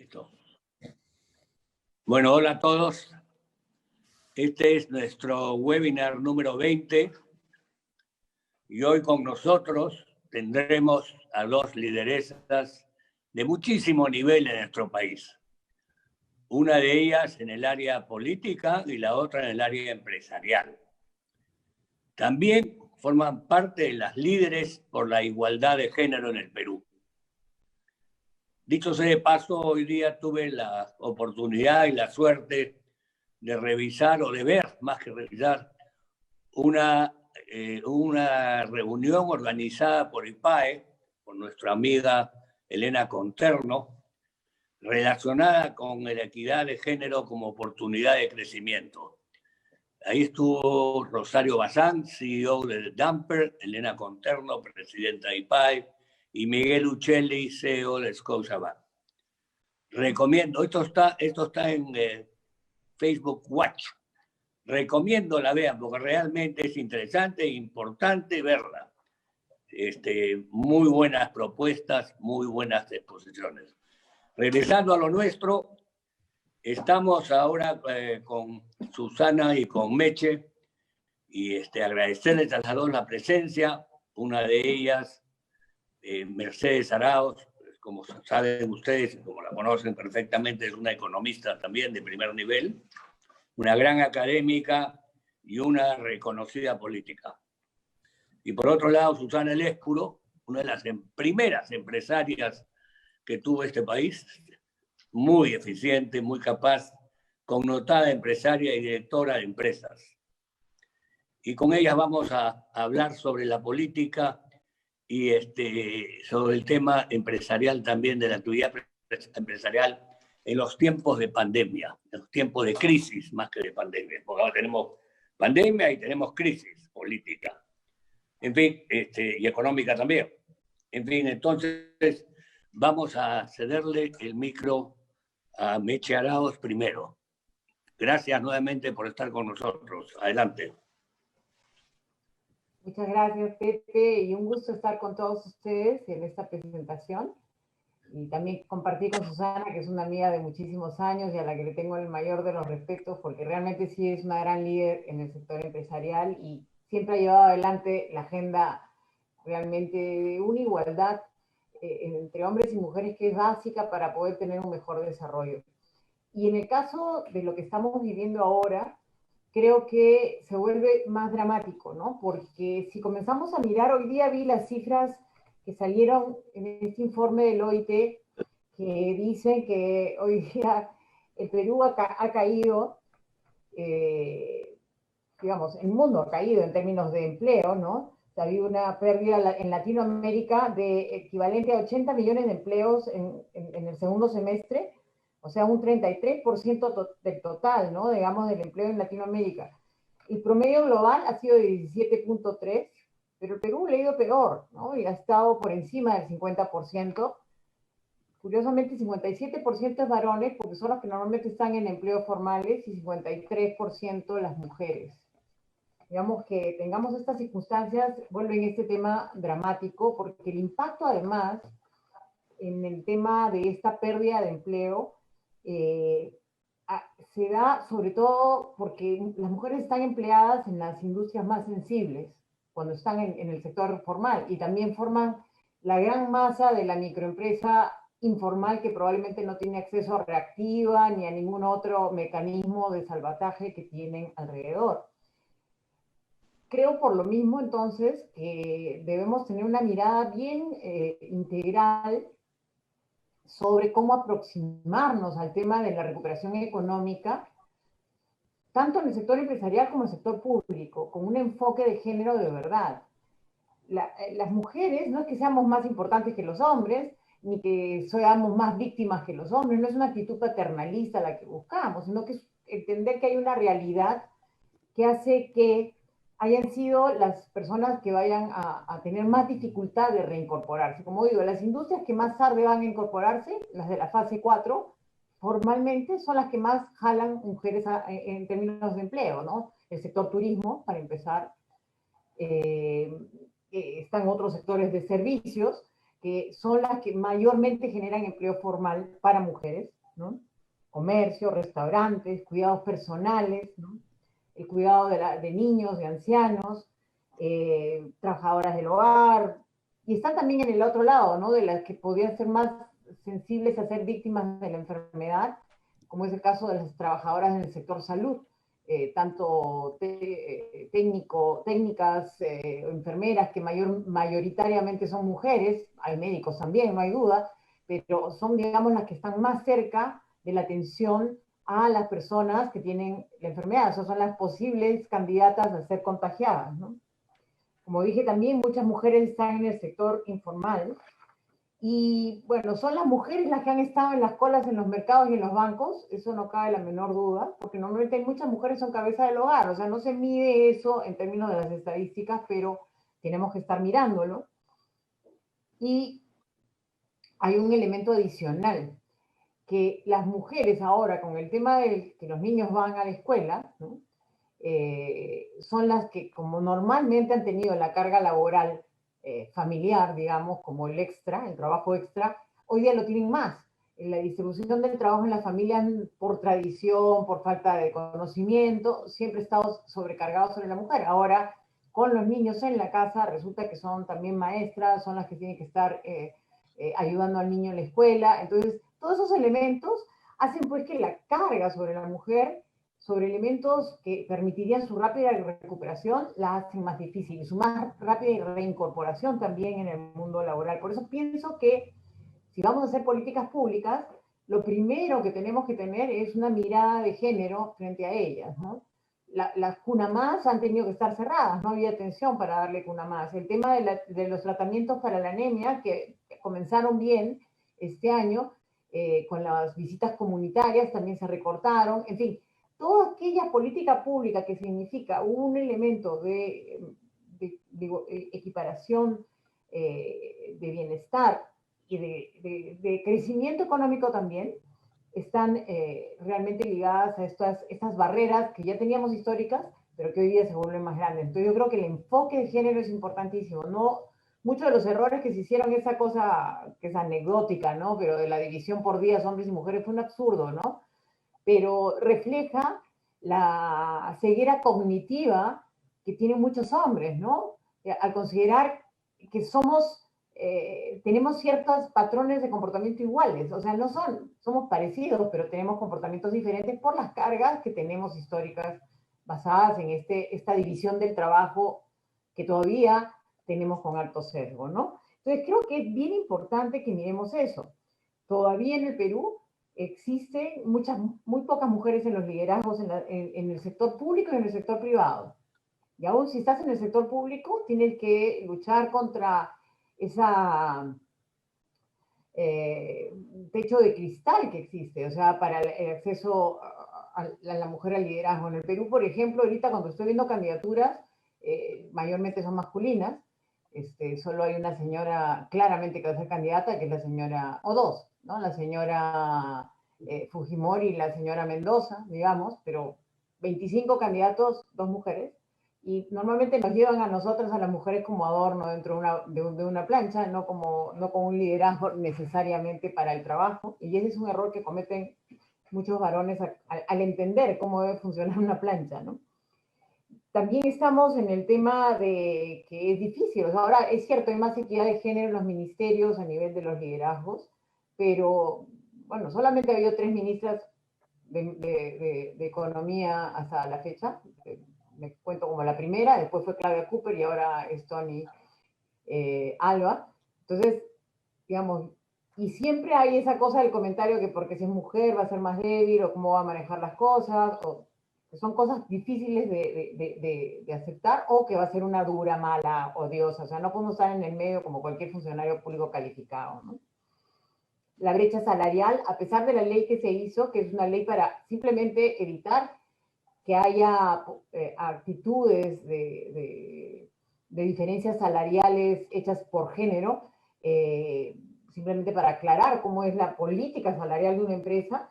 Listo. Bueno, hola a todos. Este es nuestro webinar número 20 y hoy con nosotros tendremos a dos lideresas de muchísimo nivel en nuestro país. Una de ellas en el área política y la otra en el área empresarial. También forman parte de las líderes por la igualdad de género en el Perú. Dicho sea de paso, hoy día tuve la oportunidad y la suerte de revisar o de ver, más que revisar, una reunión organizada por IPAE, por nuestra amiga Elena Conterno, relacionada con la equidad de género como oportunidad de crecimiento. Ahí estuvo Rosario Bazán, CEO de Damper, Elena Conterno, presidenta de IPAE, y Miguel Uccelli, CEO de Scotiabank. Recomiendo, esto está en Facebook Watch. Recomiendo la vean porque realmente es interesante e importante verla. Muy buenas propuestas, muy buenas exposiciones. Regresando a lo nuestro, estamos ahora con Susana y con Meche y agradecerles a las dos la presencia. Una de ellas, Mercedes Arauz, como saben ustedes, como la conocen perfectamente, es una economista también de primer nivel, una gran académica y una reconocida política. Y por otro lado, Susana Elescuro, una de las primeras empresarias que tuvo este país, muy eficiente, muy capaz, connotada empresaria y directora de empresas. Y con ellas vamos a hablar sobre la política y sobre el tema empresarial también, de la actividad empresarial en los tiempos de pandemia, en los tiempos de crisis más que de pandemia, porque ahora tenemos pandemia y tenemos crisis política, en fin, y económica también. En fin, entonces vamos a cederle el micro a Meche Arauz primero. Gracias nuevamente por estar con nosotros. Adelante. Muchas gracias, Pepe, y un gusto estar con todos ustedes en esta presentación. Y también compartir con Susana, que es una amiga de muchísimos años y a la que le tengo el mayor de los respetos, porque realmente sí es una gran líder en el sector empresarial y siempre ha llevado adelante la agenda realmente de una igualdad entre hombres y mujeres que es básica para poder tener un mejor desarrollo. Y en el caso de lo que estamos viviendo ahora, creo que se vuelve más dramático, ¿no? Porque si comenzamos a mirar, hoy día vi las cifras que salieron en este informe del OIT, que dicen que hoy día el Perú ha caído, digamos, el mundo ha caído en términos de empleo, ¿no? O sea, ha habido una pérdida en Latinoamérica de equivalente a 80 millones de empleos en el segundo semestre, o sea, un 33% del total, ¿no? Digamos, del empleo en Latinoamérica. El promedio global ha sido de 17.3, pero el Perú le ha ido peor, ¿no? Y ha estado por encima del 50%. Curiosamente, 57% es varones, porque son los que normalmente están en empleos formales, y 53% las mujeres. Digamos que tengamos estas circunstancias, vuelven este tema dramático, porque el impacto además en el tema de esta pérdida de empleo se da sobre todo porque las mujeres están empleadas en las industrias más sensibles, cuando están en el sector formal, y también forman la gran masa de la microempresa informal que probablemente no tiene acceso a reactiva ni a ningún otro mecanismo de salvataje que tienen alrededor. Creo por lo mismo entonces que debemos tener una mirada bien integral sobre cómo aproximarnos al tema de la recuperación económica, tanto en el sector empresarial como en el sector público, con un enfoque de género de verdad. Las mujeres no es que seamos más importantes que los hombres, ni que seamos más víctimas que los hombres, no es una actitud paternalista la que buscamos, sino que es entender que hay una realidad que hace que hayan sido las personas que vayan a tener más dificultad de reincorporarse. Como digo, las industrias que más tarde van a incorporarse, las de la fase 4, formalmente son las que más jalan mujeres en términos de empleo, ¿no? El sector turismo, para empezar, están otros sectores de servicios, que son las que mayormente generan empleo formal para mujeres, ¿no? Comercio, restaurantes, cuidados personales, ¿no? El cuidado de niños, de ancianos, trabajadoras del hogar, y están también en el otro lado, ¿no? De las que podrían ser más sensibles a ser víctimas de la enfermedad, como es el caso de las trabajadoras en el sector salud, tanto técnicas, enfermeras, que mayoritariamente son mujeres, hay médicos también, no hay duda, pero son, digamos, las que están más cerca de la atención a las personas que tienen la enfermedad. Esas son las posibles candidatas a ser contagiadas, ¿no? Como dije también, muchas mujeres están en el sector informal y, bueno, son las mujeres las que han estado en las colas en los mercados y en los bancos, eso no cabe la menor duda, porque normalmente hay muchas mujeres son cabeza del hogar, o sea, no se mide eso en términos de las estadísticas, pero tenemos que estar mirándolo. Y hay un elemento adicional, que las mujeres ahora, con el tema de que los niños van a la escuela, ¿no? Son las que, como normalmente han tenido la carga laboral familiar, digamos, como el extra, el trabajo extra, hoy día lo tienen más. La distribución del trabajo en la familia, por tradición, por falta de conocimiento, siempre ha estado sobrecargado sobre la mujer. Ahora, con los niños en la casa, resulta que son también maestras, son las que tienen que estar ayudando al niño en la escuela. Entonces, todos esos elementos hacen pues que la carga sobre la mujer, sobre elementos que permitirían su rápida recuperación, la hacen más difícil, y su más rápida reincorporación también en el mundo laboral. Por eso pienso que si vamos a hacer políticas públicas, lo primero que tenemos que tener es una mirada de género frente a ellas, ¿no? Las CUNAMAS han tenido que estar cerradas, no había atención para darle CUNAMAS. El tema de los tratamientos para la anemia, que comenzaron bien este año, con las visitas comunitarias también se recortaron, en fin, toda aquella política pública que significa un elemento de equiparación, de bienestar y de crecimiento económico también, están realmente ligadas a estas barreras que ya teníamos históricas, pero que hoy día se vuelven más grandes. Entonces yo creo que el enfoque de género es importantísimo. No, muchos de los errores que se hicieron, esa cosa que es anecdótica, ¿no? Pero de la división por días, hombres y mujeres, fue un absurdo, ¿no? Pero refleja la ceguera cognitiva que tienen muchos hombres, ¿no? Al considerar que tenemos ciertos patrones de comportamiento iguales, o sea, somos parecidos, pero tenemos comportamientos diferentes por las cargas que tenemos históricas basadas en esta división del trabajo que todavía tenemos con alto sesgo, ¿no? Entonces creo que es bien importante que miremos eso. Todavía en el Perú existen muy pocas mujeres en los liderazgos en el sector público y en el sector privado. Y aún si estás en el sector público, tienes que luchar contra esa techo de cristal que existe, o sea, para el acceso a la mujer al liderazgo. En el Perú, por ejemplo, ahorita cuando estoy viendo candidaturas, mayormente son masculinas, solo hay una señora claramente que va a ser candidata, que es la señora, o dos, ¿no? La señora Fujimori y la señora Mendoza, digamos, pero 25 candidatos, dos mujeres, y normalmente nos llevan a nosotras, a las mujeres, como adorno dentro de una plancha, no con un liderazgo necesariamente para el trabajo, y ese es un error que cometen muchos varones al entender cómo debe funcionar una plancha, ¿no? También estamos en el tema de que es difícil. O sea, ahora es cierto, hay más equidad de género en los ministerios a nivel de los liderazgos, pero bueno, solamente ha habido 3 ministras de Economía hasta la fecha. Me cuento como la primera, después fue Claudia Cooper y ahora es Tony Alba. Entonces, digamos, y siempre hay esa cosa del comentario que porque si es mujer va a ser más débil o cómo va a manejar las cosas, o que son cosas difíciles de aceptar, o que va a ser una dura, mala, odiosa. O sea, no podemos estar en el medio como cualquier funcionario público calificado, ¿no? La brecha salarial, a pesar de la ley que se hizo, que es una ley para simplemente evitar que haya actitudes de diferencias salariales hechas por género, simplemente para aclarar cómo es la política salarial de una empresa,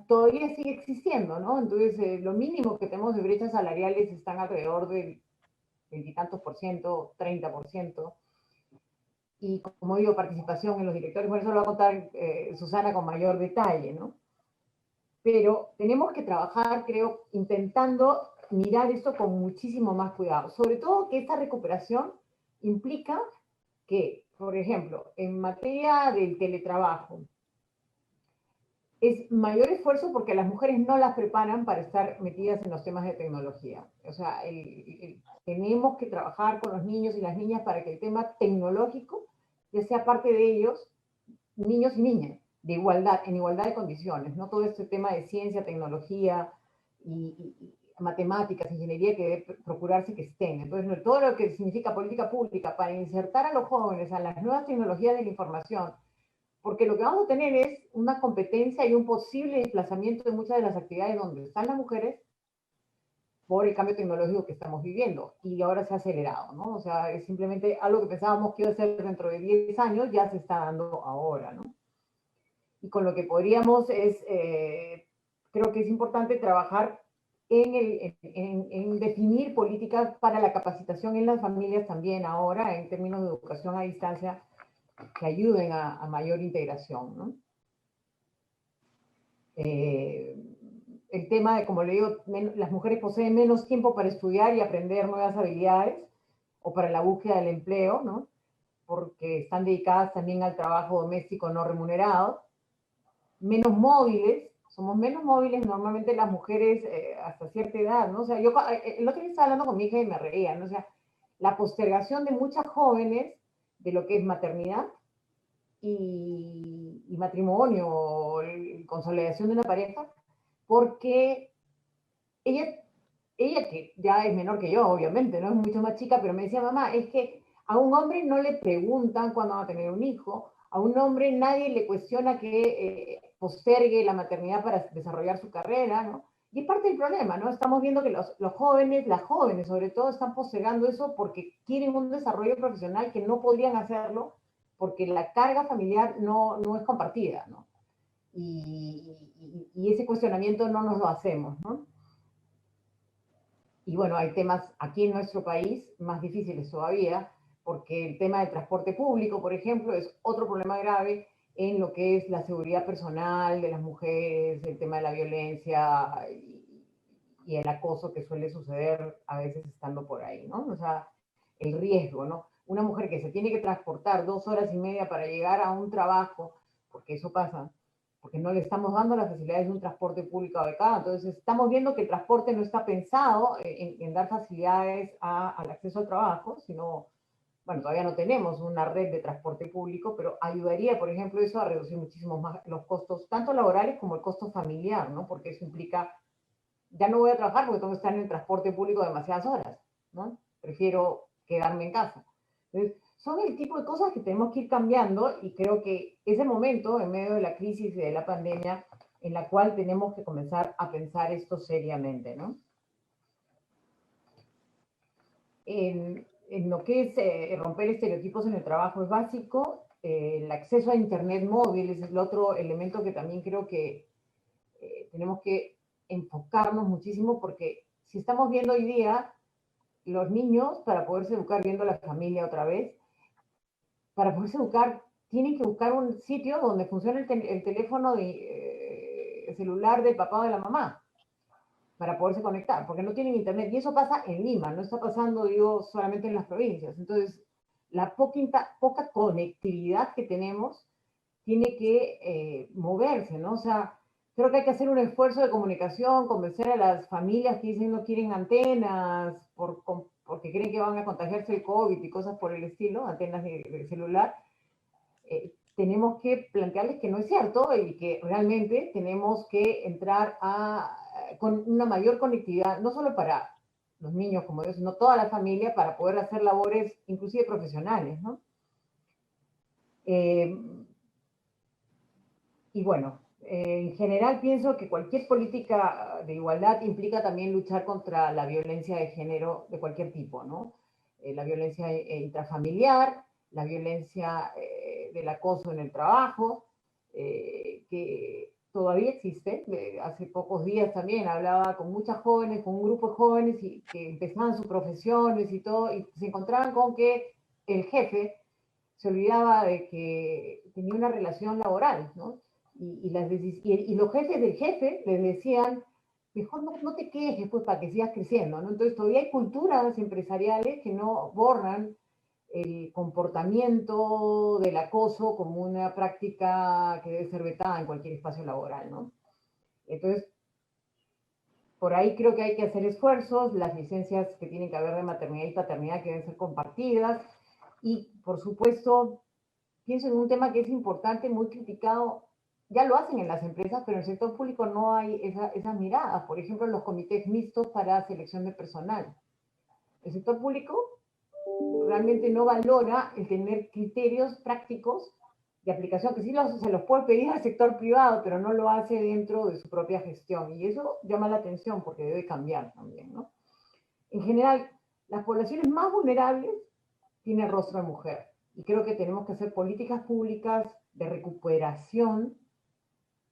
todavía sigue existiendo, ¿no? Entonces, lo mínimo que tenemos de brechas salariales están alrededor del 20 y tantos por ciento, 30%. y como digo, participación en los directores, por eso lo va a contar Susana con mayor detalle, ¿no? Pero tenemos que trabajar, creo, intentando mirar esto con muchísimo más cuidado, sobre todo que esta recuperación implica que, por ejemplo, en materia del teletrabajo, es mayor esfuerzo porque las mujeres no las preparan para estar metidas en los temas de tecnología. O sea, tenemos que trabajar con los niños y las niñas para que el tema tecnológico ya sea parte de ellos, niños y niñas, de igualdad, en igualdad de condiciones, no todo este tema de ciencia, tecnología y matemáticas, ingeniería que debe procurarse que estén. Entonces, todo lo que significa política pública para insertar a los jóvenes a las nuevas tecnologías de la información, porque lo que vamos a tener es una competencia y un posible desplazamiento de muchas de las actividades donde están las mujeres por el cambio tecnológico que estamos viviendo, y ahora se ha acelerado, ¿no? O sea, es simplemente algo que pensábamos que iba a ser dentro de 10 años, ya se está dando ahora, ¿no? Y con lo que podríamos creo que es importante trabajar en definir políticas para la capacitación en las familias también ahora, en términos de educación a distancia, que ayuden a mayor integración, ¿no? El tema de, como le digo, las mujeres poseen menos tiempo para estudiar y aprender nuevas habilidades o para la búsqueda del empleo, ¿no? Porque están dedicadas también al trabajo doméstico no remunerado. Menos móviles, somos menos móviles normalmente las mujeres hasta cierta edad, ¿no? O sea, yo el otro día estaba hablando con mi hija y me reía, ¿no? O sea, la postergación de muchas jóvenes de lo que es maternidad y matrimonio, o consolidación de una pareja, porque ella, ella que ya es menor que yo, obviamente, no es mucho más chica, pero me decía, mamá, es que a un hombre no le preguntan cuándo va a tener un hijo, a un hombre nadie le cuestiona que postergue la maternidad para desarrollar su carrera, ¿no? Y es parte del problema, ¿no? Estamos viendo que los jóvenes, las jóvenes sobre todo, están postergando eso porque quieren un desarrollo profesional que no podrían hacerlo porque la carga familiar no es compartida, ¿no? Y ese cuestionamiento no nos lo hacemos, ¿no? Y bueno, hay temas aquí en nuestro país más difíciles todavía, porque el tema del transporte público, por ejemplo, es otro problema grave en lo que es la seguridad personal de las mujeres, el tema de la violencia y el acoso que suele suceder a veces estando por ahí, ¿no? O sea, el riesgo, ¿no? Una mujer que se tiene que transportar 2 horas y media para llegar a un trabajo, porque eso pasa, porque no le estamos dando las facilidades de un transporte público adecuado. Entonces, estamos viendo que el transporte no está pensado en dar facilidades al acceso al trabajo, sino, bueno, todavía no tenemos una red de transporte público, pero ayudaría, por ejemplo, eso a reducir muchísimo más los costos, tanto laborales como el costo familiar, ¿no? Porque eso implica, ya no voy a trabajar porque tengo que estar en el transporte público demasiadas horas, ¿no? Prefiero quedarme en casa. Entonces, son el tipo de cosas que tenemos que ir cambiando, y creo que es el momento, en medio de la crisis y de la pandemia, en la cual tenemos que comenzar a pensar esto seriamente, ¿no? En lo que es romper estereotipos en el trabajo es básico. El acceso a Internet móvil es el otro elemento que también creo que tenemos que enfocarnos muchísimo, porque si estamos viendo hoy día, los niños, para poderse educar viendo a la familia otra vez, para poderse educar, tienen que buscar un sitio donde funcione el teléfono celular del papá o de la mamá para poderse conectar, porque no tienen internet. Y eso pasa en Lima, no está pasando, digo, solamente en las provincias. Entonces, la poca conectividad que tenemos tiene que moverse, ¿no? O sea, creo que hay que hacer un esfuerzo de comunicación, convencer a las familias que dicen no quieren antenas porque creen que van a contagiarse el COVID y cosas por el estilo, antenas de celular. Tenemos que plantearles que no es cierto y que realmente tenemos que entrar con una mayor conectividad, no solo para los niños, como yo, sino toda la familia, para poder hacer labores inclusive profesionales, ¿no? Y bueno, en general pienso que cualquier política de igualdad implica también luchar contra la violencia de género de cualquier tipo, ¿no? La violencia intrafamiliar, la violencia del acoso en el trabajo, que todavía existe. Hace pocos días también hablaba con muchas jóvenes, con un grupo de jóvenes que empezaban sus profesiones y todo, y se encontraban con que el jefe se olvidaba de que tenía una relación laboral, ¿no? Y los jefes del jefe les decían, mejor no te quejes, pues, para que sigas creciendo, ¿no? Entonces todavía hay culturas empresariales que no borran el comportamiento del acoso como una práctica que debe ser vetada en cualquier espacio laboral, ¿no? Entonces, por ahí creo que hay que hacer esfuerzos, las licencias que tienen que haber de maternidad y paternidad que deben ser compartidas, y por supuesto, pienso en un tema que es importante, muy criticado, ya lo hacen en las empresas, pero en el sector público no hay esas miradas. Por ejemplo, los comités mixtos para selección de personal. El sector público realmente no valora el tener criterios prácticos de aplicación, que sí se los puede pedir al sector privado, pero no lo hace dentro de su propia gestión. Y eso llama la atención porque debe cambiar también, ¿no? En general, las poblaciones más vulnerables tienen rostro de mujer. Y creo que tenemos que hacer políticas públicas de recuperación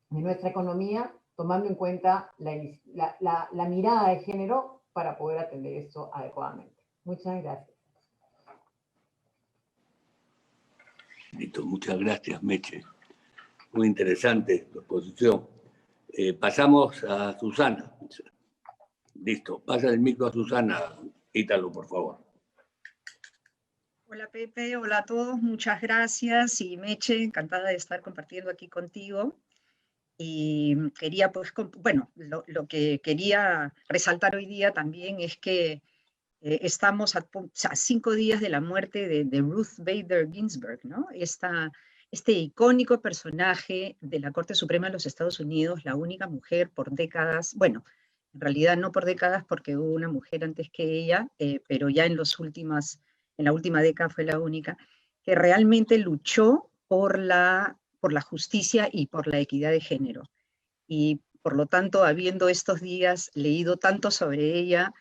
de nuestra economía, tomando en cuenta la mirada de género para poder atender esto adecuadamente. Muchas gracias. Listo, muchas gracias, Meche. Muy interesante tu exposición. Pasamos a Susana. Listo, pasa el micro a Susana. Ítalo, por favor. Hola Pepe, hola a todos, muchas gracias. Y Meche, encantada de estar compartiendo aquí contigo. Y quería, pues, bueno, lo que quería resaltar hoy día también es que estamos a 5 días de la muerte de Ruth Bader Ginsburg, ¿no? Este icónico personaje de la Corte Suprema de los Estados Unidos, la única mujer por décadas, bueno, en realidad no por décadas porque hubo una mujer antes que ella, pero ya en la última década fue la única, que realmente luchó por la justicia y por la equidad de género. Y por lo tanto, habiendo estos días leído tanto sobre ella,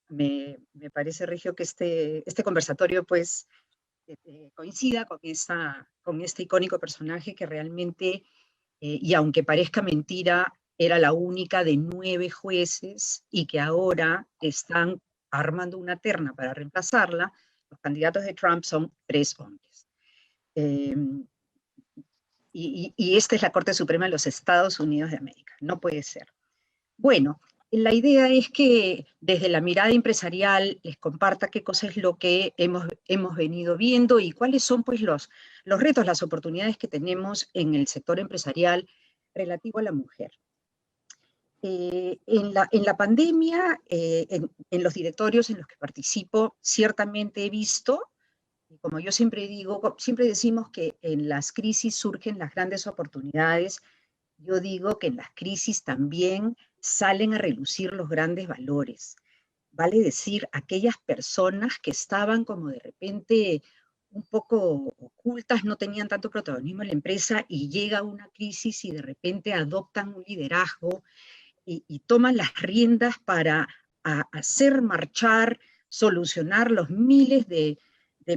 me parece, Regio, que este conversatorio pues coincida con este icónico personaje que realmente, y aunque parezca mentira, era la única de 9 jueces y que ahora están armando una terna para reemplazarla. Los candidatos de Trump son 3 hombres. Y esta es la Corte Suprema de los Estados Unidos de América. No puede ser. Bueno, la idea es que desde la mirada empresarial les comparta qué cosa es lo que hemos venido viendo y cuáles son pues los retos, las oportunidades que tenemos en el sector empresarial relativo a la mujer. En la pandemia, en los directorios en los que participo, ciertamente he visto, y como yo siempre digo, siempre decimos que en las crisis surgen las grandes oportunidades. Yo digo que en las crisis también salen a relucir los grandes valores. Vale decir, aquellas personas que estaban como de repente un poco ocultas, no tenían tanto protagonismo en la empresa y llega una crisis y de repente adoptan un liderazgo y toman las riendas para hacer marchar, solucionar los miles de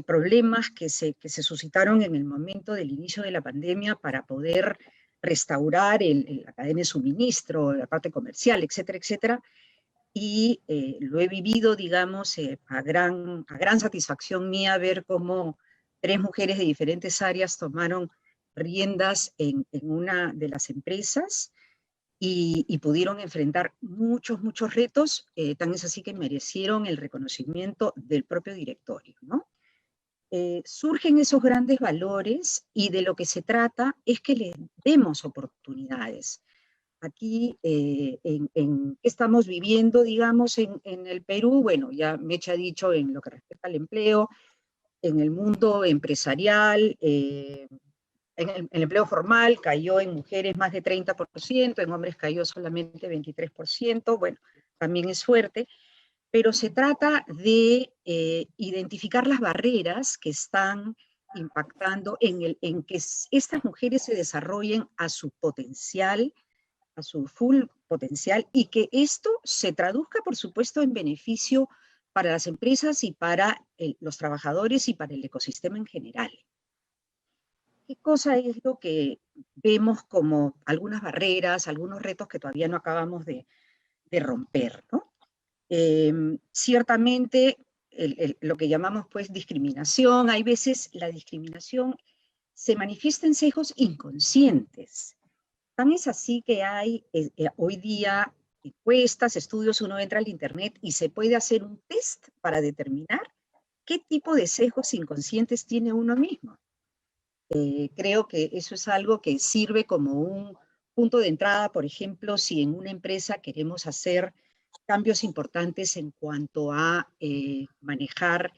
problemas que se suscitaron en el momento del inicio de la pandemia para poder restaurar la cadena de suministro, la parte comercial, etcétera, etcétera. Y lo he vivido, digamos, a gran satisfacción mía ver cómo 3 mujeres de diferentes áreas tomaron riendas en una de las empresas y pudieron enfrentar muchos retos, tan es así que merecieron el reconocimiento del propio directorio, ¿no? Surgen esos grandes valores y de lo que se trata es que les demos oportunidades. Aquí, estamos viviendo, digamos, en el Perú, bueno, ya Meche ha dicho en lo que respecta al empleo, en el mundo empresarial, en el empleo formal cayó en mujeres más de 30%, en hombres cayó solamente 23%, bueno, también es fuerte, pero se trata de identificar las barreras que están impactando en que estas mujeres se desarrollen a su potencial, a su full potencial, y que esto se traduzca, por supuesto, en beneficio para las empresas y para los trabajadores y para el ecosistema en general. ¿Qué cosa es lo que vemos como algunas barreras, algunos retos que todavía no acabamos de romper, ¿no? Ciertamente lo que llamamos pues discriminación. Hay veces la discriminación se manifiesta en sesgos inconscientes. Tan es así que hay hoy día encuestas, estudios, uno entra al internet y se puede hacer un test para determinar qué tipo de sesgos inconscientes tiene uno mismo. Creo que eso es algo que sirve como un punto de entrada, por ejemplo, si en una empresa queremos hacer cambios importantes en cuanto a manejar,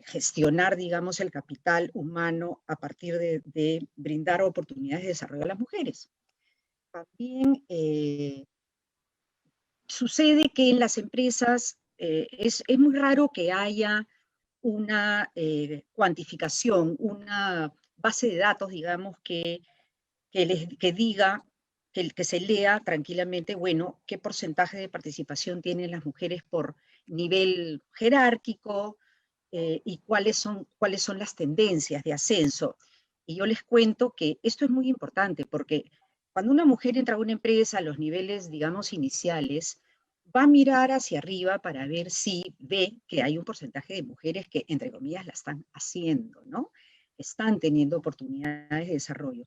gestionar, digamos, el capital humano a partir de brindar oportunidades de desarrollo a las mujeres. También sucede que en las empresas es muy raro que haya una cuantificación, una base de datos, digamos, que diga, que se lea tranquilamente, bueno, qué porcentaje de participación tienen las mujeres por nivel jerárquico y cuáles son las tendencias de ascenso. Y yo les cuento que esto es muy importante porque cuando una mujer entra a una empresa a los niveles, digamos, iniciales, va a mirar hacia arriba para ver si ve que hay un porcentaje de mujeres que, entre comillas, la están haciendo, ¿no? Están teniendo oportunidades de desarrollo.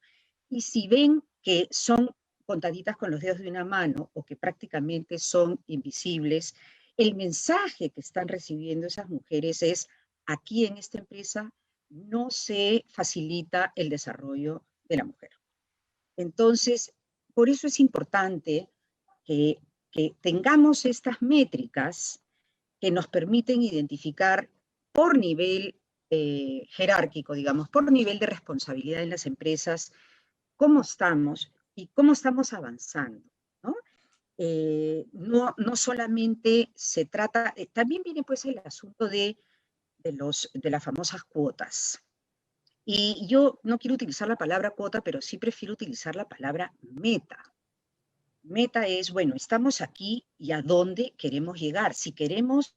Y si ven que son contaditas con los dedos de una mano o que prácticamente son invisibles, el mensaje que están recibiendo esas mujeres es: aquí en esta empresa no se facilita el desarrollo de la mujer. Entonces, por eso es importante que tengamos estas métricas que nos permiten identificar por nivel jerárquico, digamos, por nivel de responsabilidad en las empresas, cómo estamos y cómo estamos avanzando, ¿no? No solamente se trata, también viene pues el asunto de las famosas cuotas. Y yo no quiero utilizar la palabra cuota, pero sí prefiero utilizar la palabra meta. Meta es, bueno, estamos aquí y a dónde queremos llegar. Si queremos,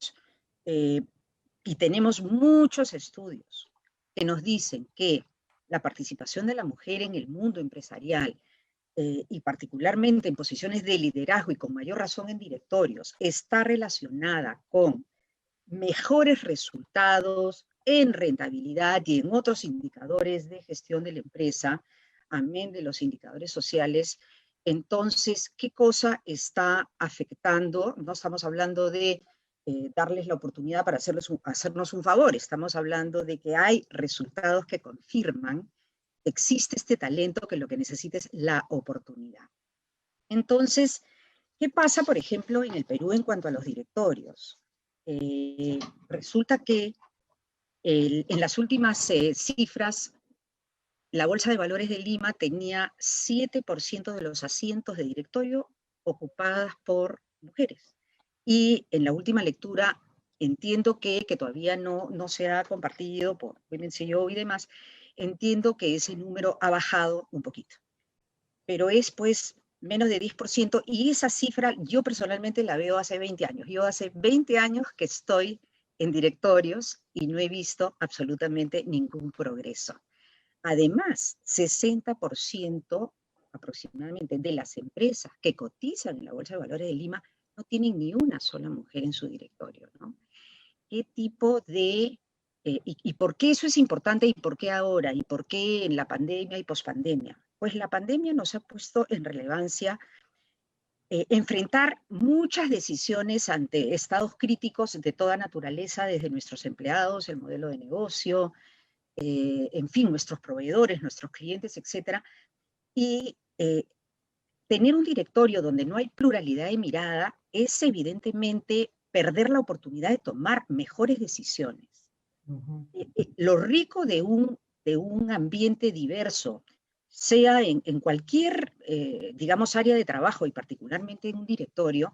y tenemos muchos estudios que nos dicen que la participación de la mujer en el mundo empresarial, y particularmente en posiciones de liderazgo y con mayor razón en directorios, está relacionada con mejores resultados en rentabilidad y en otros indicadores de gestión de la empresa, amén de los indicadores sociales. Entonces, ¿qué cosa está afectando? No estamos hablando de darles la oportunidad para hacernos un favor, estamos hablando de que hay resultados que confirman que existe este talento, que lo que necesita es la oportunidad. Entonces, ¿qué pasa, por ejemplo, en el Perú en cuanto a los directorios? Resulta que en las últimas cifras, la Bolsa de Valores de Lima tenía 7% de los asientos de directorio ocupadas por mujeres. Y en la última lectura, entiendo que todavía no se ha compartido por Women's CEO y demás, entiendo que ese número ha bajado un poquito. Pero es pues menos de 10%, y esa cifra yo personalmente la veo hace 20 años. Yo hace 20 años que estoy en directorios y no he visto absolutamente ningún progreso. Además, 60% aproximadamente de las empresas que cotizan en la Bolsa de Valores de Lima no tienen ni una sola mujer en su directorio, ¿no? ¿Qué tipo de... y por qué eso es importante y por qué ahora y por qué en la pandemia y pospandemia? Pues la pandemia nos ha puesto en relevancia enfrentar muchas decisiones ante estados críticos de toda naturaleza, desde nuestros empleados, el modelo de negocio, en fin, nuestros proveedores, nuestros clientes, etcétera. Y tener un directorio donde no hay pluralidad de mirada es evidentemente perder la oportunidad de tomar mejores decisiones. Lo rico de un ambiente diverso, sea en cualquier, digamos, área de trabajo y particularmente en un directorio,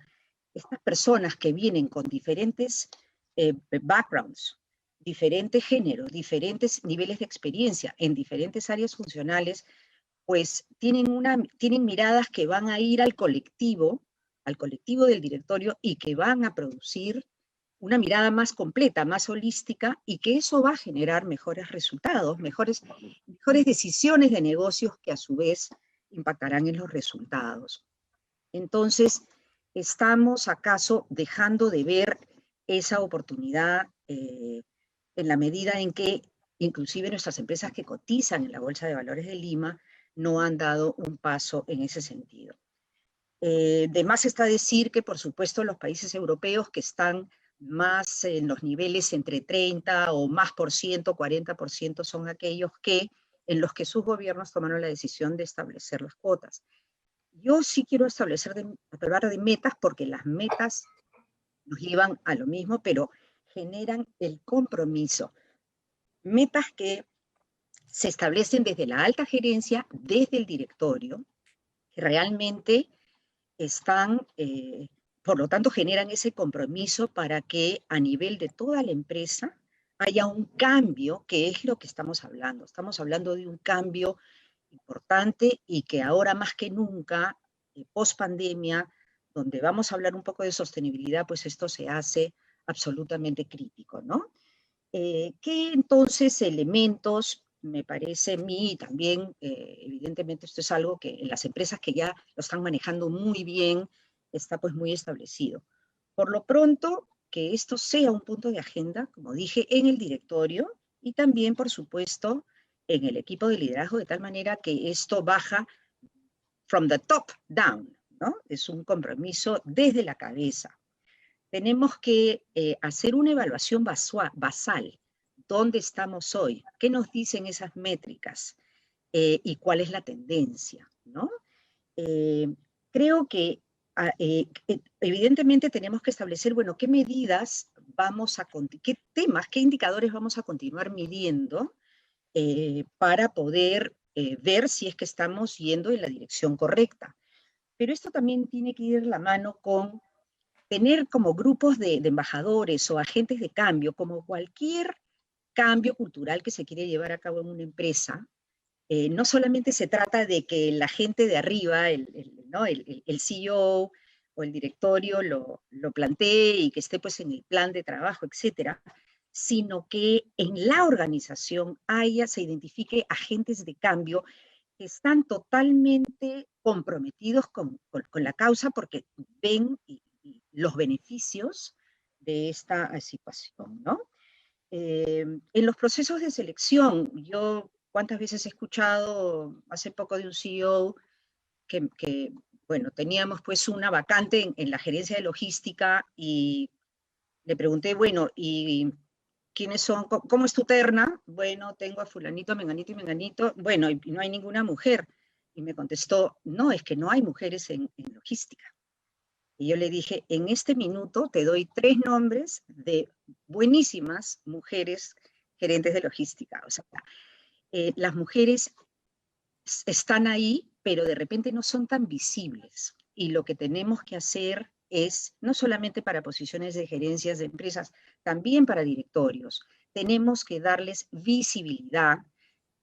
estas personas que vienen con diferentes backgrounds, diferentes géneros, diferentes niveles de experiencia en diferentes áreas funcionales, pues tienen miradas que van a ir al colectivo del directorio y que van a producir una mirada más completa, más holística, y que eso va a generar mejores resultados, mejores decisiones de negocios que a su vez impactarán en los resultados. Entonces, ¿estamos acaso dejando de ver esa oportunidad en la medida en que inclusive nuestras empresas que cotizan en la Bolsa de Valores de Lima no han dado un paso en ese sentido. De más está decir que, por supuesto, los países europeos que están más en los niveles entre 30 o más por ciento, 40%, son aquellos en los que sus gobiernos tomaron la decisión de establecer las cuotas. Yo sí quiero hablar de metas, porque las metas nos llevan a lo mismo, pero generan el compromiso. Metas que se establecen desde la alta gerencia, desde el directorio, que realmente están, por lo tanto, generan ese compromiso para que a nivel de toda la empresa haya un cambio, que es lo que estamos hablando. Estamos hablando de un cambio importante y que ahora más que nunca, post pandemia, donde vamos a hablar un poco de sostenibilidad, pues esto se hace absolutamente crítico, ¿no? ¿Qué entonces elementos, me parece a mí, y también evidentemente esto es algo que en las empresas que ya lo están manejando muy bien, está pues muy establecido? Por lo pronto, que esto sea un punto de agenda, como dije, en el directorio y también, por supuesto, en el equipo de liderazgo, de tal manera que esto baja from the top down, ¿no? Es un compromiso desde la cabeza. Tenemos que hacer una evaluación basal. ¿Dónde estamos hoy? ¿Qué nos dicen esas métricas? ¿Y cuál es la tendencia? ¿No? Creo que evidentemente tenemos que establecer, bueno, qué medidas qué temas, qué indicadores vamos a continuar midiendo para poder ver si es que estamos yendo en la dirección correcta. Pero esto también tiene que ir de la mano con tener como grupos de embajadores o agentes de cambio, como cualquier cambio cultural que se quiere llevar a cabo en una empresa. No solamente se trata de que la gente de arriba, ¿no? el CEO o el directorio lo plantee y que esté pues en el plan de trabajo, etcétera, sino que en la organización se identifique agentes de cambio que están totalmente comprometidos con la causa, porque ven los beneficios de esta situación, ¿no? En los procesos de selección, yo cuántas veces he escuchado hace poco de un CEO que bueno, teníamos pues una vacante en la gerencia de logística y le pregunté, bueno, ¿y quiénes son? ¿Cómo es tu terna? Bueno, tengo a fulanito, menganito y menganito. Bueno, y no hay ninguna mujer. Y me contestó, no, es que no hay mujeres en logística. Y yo le dije, en este minuto te doy 3 nombres de buenísimas mujeres gerentes de logística. O sea, las mujeres están ahí, pero de repente no son tan visibles. Y lo que tenemos que hacer es, no solamente para posiciones de gerencias de empresas, también para directorios, tenemos que darles visibilidad,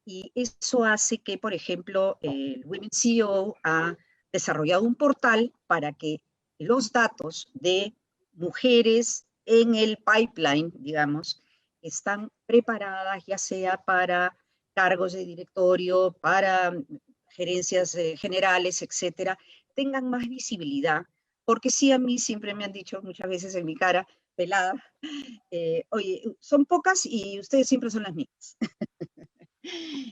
y eso hace que, por ejemplo, el Women CEO ha desarrollado un portal para que los datos de mujeres en el pipeline, digamos, están preparadas ya sea para cargos de directorio, para gerencias generales, etcétera, tengan más visibilidad, porque sí, a mí siempre me han dicho muchas veces en mi cara pelada, oye, son pocas y ustedes siempre son las mismas.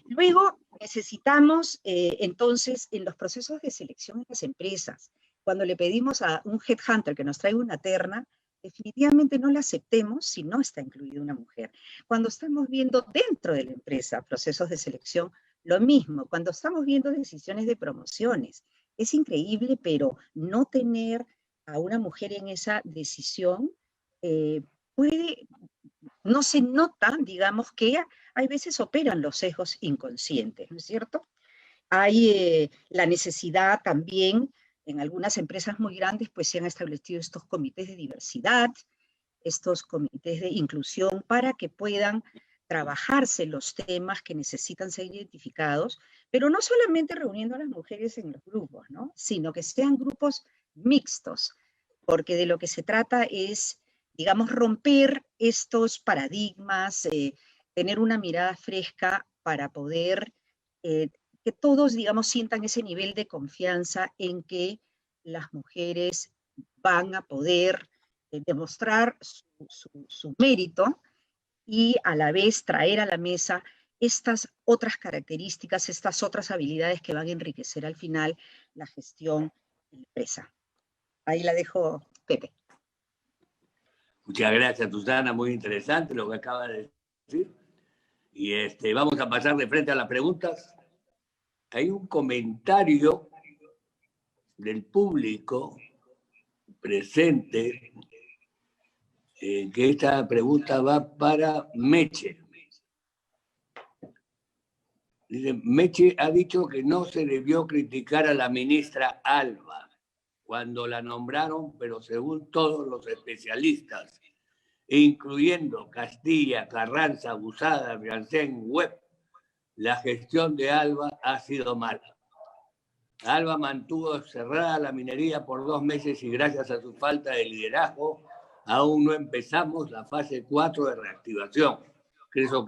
Luego necesitamos, entonces, en los procesos de selección en las empresas, cuando le pedimos a un headhunter que nos traiga una terna, definitivamente no la aceptemos si no está incluida una mujer. Cuando estamos viendo dentro de la empresa procesos de selección, lo mismo. Cuando estamos viendo decisiones de promociones, es increíble, pero no tener a una mujer en esa decisión no se nota, digamos, que hay veces operan los sesgos inconscientes, ¿no es cierto? Hay la necesidad también, en algunas empresas muy grandes, pues se han establecido estos comités de diversidad, estos comités de inclusión, para que puedan trabajarse los temas que necesitan ser identificados, pero no solamente reuniendo a las mujeres en los grupos, ¿no? Sino que sean grupos mixtos, porque de lo que se trata es, digamos, romper estos paradigmas, tener una mirada fresca para poder que todos, digamos, sientan ese nivel de confianza en que las mujeres van a poder demostrar su mérito y a la vez traer a la mesa estas otras características, estas otras habilidades que van a enriquecer al final la gestión de la empresa. Ahí la dejo, Pepe. Muchas gracias, Susana. Muy interesante lo que acaba de decir. Y vamos a pasar de frente a las preguntas. Hay un comentario del público presente que esta pregunta va para Meche. Dice, Meche ha dicho que no se debió criticar a la ministra Alba cuando la nombraron, pero según todos los especialistas, incluyendo Castilla, Carranza, Busada, Briancén, Webb, la gestión de Alba ha sido mala. Alba mantuvo cerrada la minería por 2 meses y gracias a su falta de liderazgo aún no empezamos la fase 4 de reactivación. Creo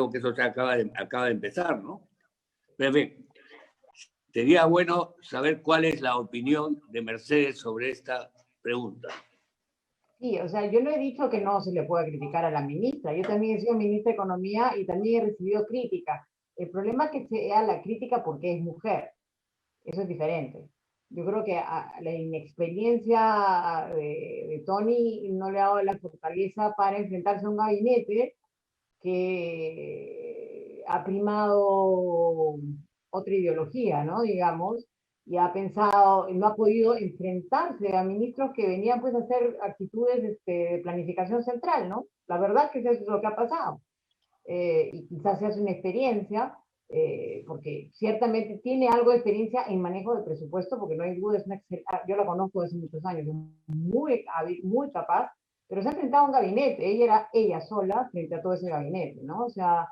que eso se acaba de empezar, ¿no? Pero en fin, sería bueno saber cuál es la opinión de Mercedes sobre esta pregunta. Sí, o sea, yo no he dicho que no se le pueda criticar a la ministra. Yo también he sido ministra de Economía y también he recibido crítica. El problema es que sea la crítica porque es mujer. Eso es diferente. Yo creo que la inexperiencia de Tony no le ha dado la fortaleza para enfrentarse a un gabinete que ha primado otra ideología, ¿no? Digamos, y ha pensado, no ha podido enfrentarse a ministros que venían pues a hacer actitudes de planificación central, ¿no? La verdad es que eso es lo que ha pasado. Y quizás sea una experiencia, porque ciertamente tiene algo de experiencia en manejo de presupuesto, porque no hay duda, yo la conozco desde muchos años, muy hábil, muy capaz, pero se ha enfrentado a un gabinete, ella era ella sola frente a todo ese gabinete, ¿no? O sea,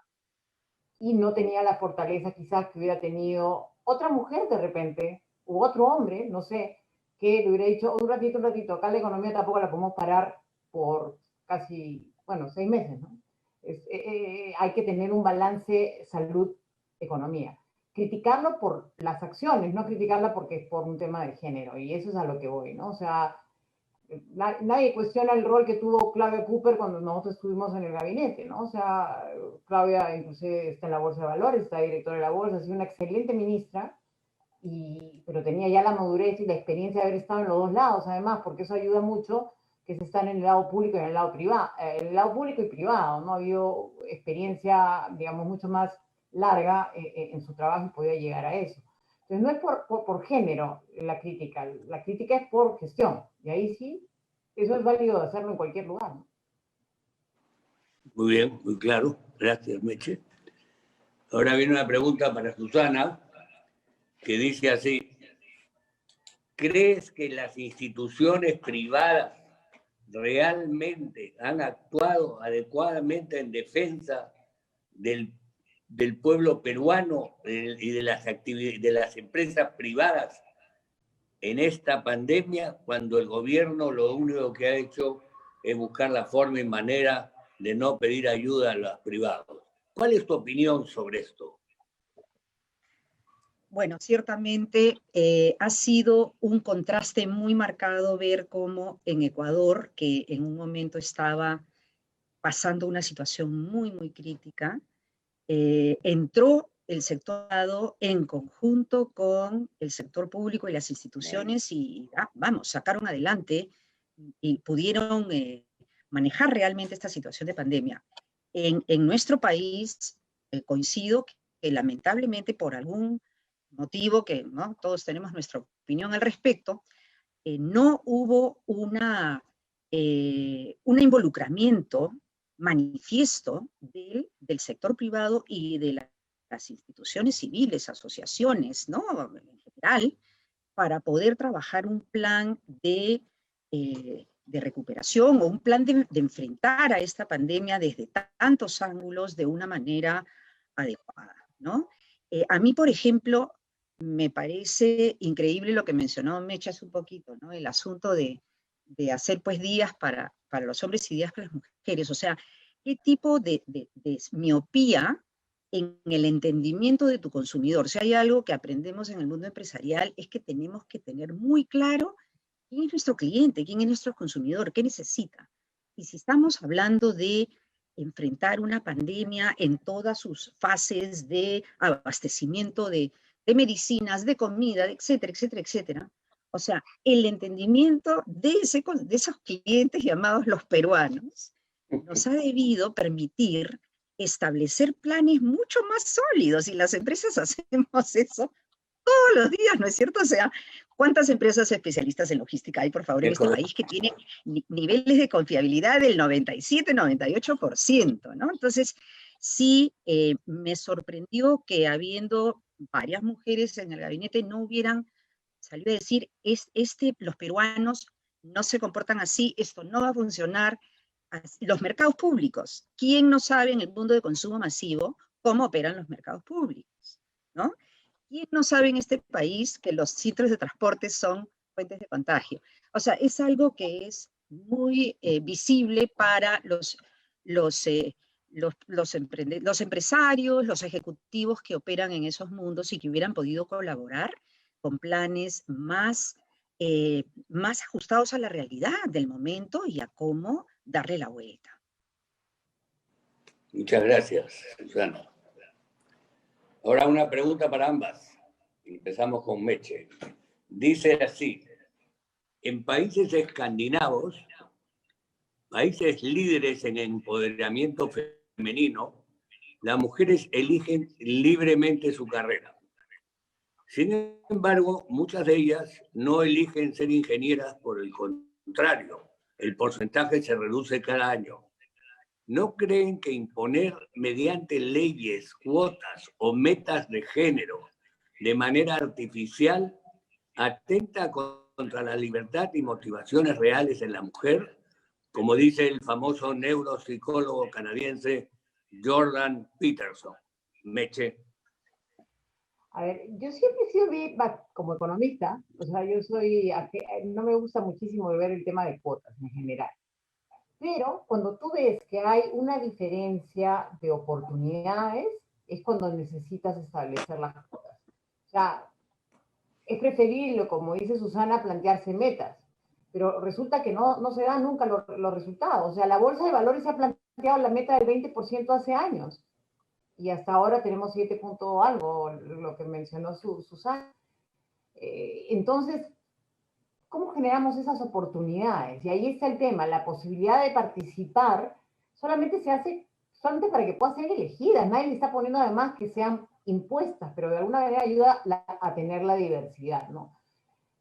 y no tenía la fortaleza quizás que hubiera tenido otra mujer de repente, u otro hombre, no sé, que le hubiera dicho, un ratito, acá la economía tampoco la podemos parar por casi, bueno, 6 meses, ¿no? Hay que tener un balance salud-economía. Criticarlo por las acciones, no criticarla porque es por un tema de género, y eso es a lo que voy, ¿no? O sea, nadie cuestiona el rol que tuvo Claudia Cooper cuando nosotros estuvimos en el gabinete, ¿no? O sea, Claudia inclusive está en la Bolsa de Valores, está directora de la Bolsa, ha sido una excelente ministra, pero tenía ya la madurez y la experiencia de haber estado en los dos lados, además, porque eso ayuda mucho, que se están en el lado público y en el lado privado, el lado público y privado, ¿no? Ha habido experiencia, digamos, mucho más larga en su trabajo y podía llegar a eso. Entonces, no es por género la crítica es por gestión, y ahí sí, eso es válido hacerlo en cualquier lugar, ¿no? Muy bien, muy claro. Gracias, Meche. Ahora viene una pregunta para Susana, que dice así: ¿crees que las instituciones privadas realmente han actuado adecuadamente en defensa del pueblo peruano y de las empresas privadas en esta pandemia, cuando el gobierno lo único que ha hecho es buscar la forma y manera de no pedir ayuda a los privados? ¿Cuál es tu opinión sobre esto? Bueno, ciertamente ha sido un contraste muy marcado ver cómo en Ecuador, que en un momento estaba pasando una situación muy, muy crítica, entró el sector privado en conjunto con el sector público y las instituciones y sacaron adelante y pudieron manejar realmente esta situación de pandemia. En nuestro país coincido que lamentablemente por algún motivo que ¿no? Todos tenemos nuestra opinión al respecto, no hubo un involucramiento manifiesto del sector privado y de las instituciones civiles, asociaciones, ¿no? En general, para poder trabajar un plan de recuperación o un plan de enfrentar a esta pandemia desde tantos ángulos de una manera adecuada, ¿no? A mí, por ejemplo, me parece increíble lo que mencionó Meche hace un poquito, ¿no? El asunto de hacer pues días para los hombres y días para las mujeres. O sea, ¿qué tipo de miopía en el entendimiento de tu consumidor? Si hay algo que aprendemos en el mundo empresarial es que tenemos que tener muy claro ¿Quién es nuestro cliente? ¿Quién es nuestro consumidor? ¿Qué necesita? Y si estamos hablando de enfrentar una pandemia en todas sus fases de abastecimiento de medicinas, de comida, etcétera, etcétera, etcétera. O sea, el entendimiento de esos clientes llamados los peruanos nos ha debido permitir establecer planes mucho más sólidos y las empresas hacemos eso todos los días, ¿no es cierto? O sea, ¿cuántas empresas especialistas en logística hay, por favor, en Es este correcto. país que tienen niveles de confiabilidad del 97, 98%, ¿no? Entonces, sí, me sorprendió que habiendo varias mujeres en el gabinete no hubieran salido a decir, los peruanos no se comportan así, esto no va a funcionar. Los mercados públicos, ¿quién no sabe en el mundo de consumo masivo cómo operan los mercados públicos? ¿No? ¿Quién no sabe en este país que los centros de transporte son fuentes de contagio? O sea, es algo que es muy visible para los empresarios, los ejecutivos que operan en esos mundos y que hubieran podido colaborar con planes más ajustados a la realidad del momento y a cómo darle la vuelta. Muchas gracias, Susana. Ahora una pregunta para ambas. Empezamos con Meche. Dice así, en países escandinavos, países líderes en empoderamiento femenino, las mujeres eligen libremente su carrera. Sin embargo, muchas de ellas no eligen ser ingenieras, por el contrario, el porcentaje se reduce cada año. ¿No creen que imponer mediante leyes, cuotas o metas de género de manera artificial atenta contra la libertad y motivaciones reales en la mujer? Como dice el famoso neuropsicólogo canadiense Jordan Peterson. Meche. A ver, yo siempre he sido como economista, o sea, no me gusta muchísimo ver el tema de cuotas en general. Pero cuando tú ves que hay una diferencia de oportunidades, es cuando necesitas establecer las cuotas. O sea, es preferible, como dice Susana, plantearse metas, pero resulta que no se dan nunca los resultados. O sea, la bolsa de valores se ha planteado la meta del 20% hace años y hasta ahora tenemos 7 punto algo, lo que mencionó Susana. Entonces, ¿cómo generamos esas oportunidades? Y ahí está el tema, la posibilidad de participar solamente se hace solamente para que puedan ser elegidas. Nadie le está poniendo además que sean impuestas, pero de alguna manera ayuda a tener la diversidad, ¿no?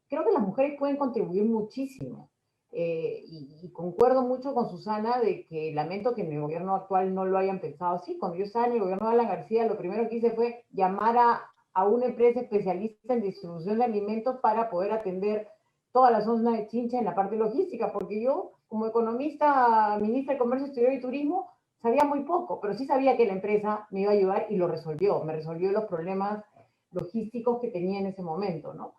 Creo que las mujeres pueden contribuir muchísimo. Y concuerdo mucho con Susana de que lamento que en el gobierno actual no lo hayan pensado así. Cuando yo estaba en el gobierno de Alan García, lo primero que hice fue llamar a una empresa especialista en distribución de alimentos para poder atender toda la zona de Chincha en la parte logística, porque yo, como economista, ministra de Comercio Exterior y Turismo, sabía muy poco, pero sí sabía que la empresa me iba a ayudar y lo resolvió, me resolvió los problemas logísticos que tenía en ese momento, ¿no?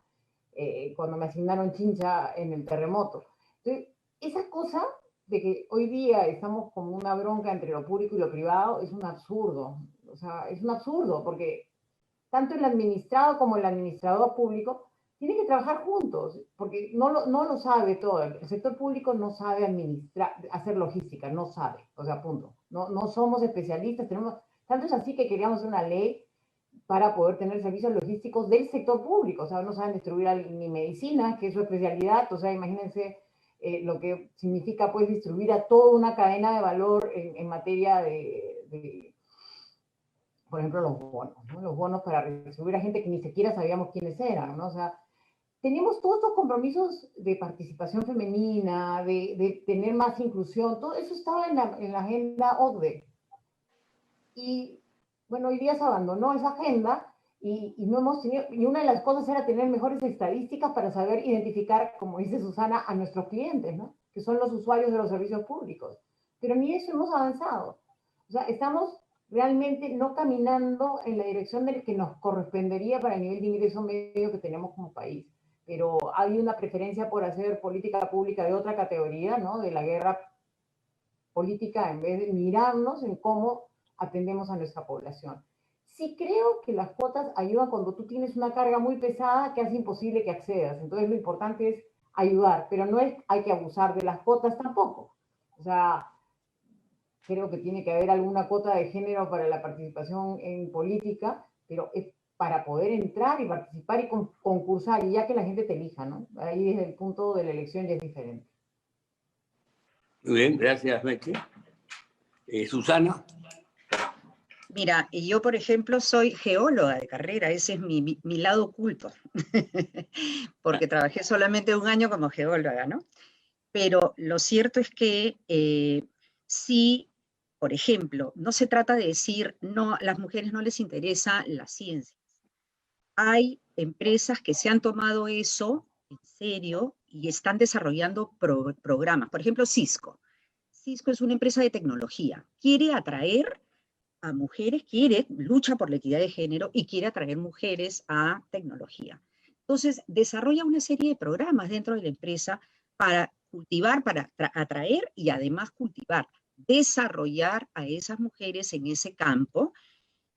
Cuando me asignaron Chincha en el terremoto. Entonces, esa cosa de que hoy día estamos con una bronca entre lo público y lo privado es un absurdo. O sea, es un absurdo porque tanto el administrado como el administrador público tienen que trabajar juntos, porque no lo sabe todo. El sector público no sabe administrar, hacer logística, no sabe, o sea, punto. No somos especialistas, tanto es así que queríamos una ley para poder tener servicios logísticos del sector público. O sea, no saben distribuir ni medicina, que es su especialidad. O sea, imagínense lo que significa pues distribuir a toda una cadena de valor en materia por ejemplo, los bonos, ¿no? Los bonos para distribuir a gente que ni siquiera sabíamos quiénes eran, ¿no? O sea, teníamos todos estos compromisos de participación femenina, de tener más inclusión, todo eso estaba en la agenda OCDE. Y bueno, hoy día se abandonó esa agenda y no hemos tenido, y una de las cosas era tener mejores estadísticas para saber identificar, como dice Susana, a nuestros clientes, ¿no? Que son los usuarios de los servicios públicos. Pero ni eso hemos avanzado. O sea, estamos realmente no caminando en la dirección del que nos correspondería para el nivel de ingreso medio que tenemos como país. Pero hay una preferencia por hacer política pública de otra categoría, ¿no? De la guerra política, en vez de mirarnos en cómo atendemos a nuestra población. Sí creo que las cuotas ayudan cuando tú tienes una carga muy pesada que hace imposible que accedas. Entonces lo importante es ayudar, pero no hay que abusar de las cuotas tampoco. O sea, creo que tiene que haber alguna cuota de género para la participación en política, pero es para poder entrar y participar y concursar, y ya que la gente te elija, ¿no? Ahí desde el punto de la elección ya es diferente. Muy bien, gracias, Meche. Susana. Mira, yo, por ejemplo, soy geóloga de carrera, ese es mi lado oculto, porque trabajé solamente 1 año como geóloga, ¿no? Pero lo cierto es que sí, por ejemplo, no se trata de decir, no, a las mujeres no les interesa la ciencia. Hay empresas que se han tomado eso en serio y están desarrollando programas. Por ejemplo, Cisco. Cisco es una empresa de tecnología. Quiere atraer a mujeres, lucha por la equidad de género y quiere atraer mujeres a tecnología. Entonces, desarrolla una serie de programas dentro de la empresa para cultivar, para atraer y además cultivar, desarrollar a esas mujeres en ese campo.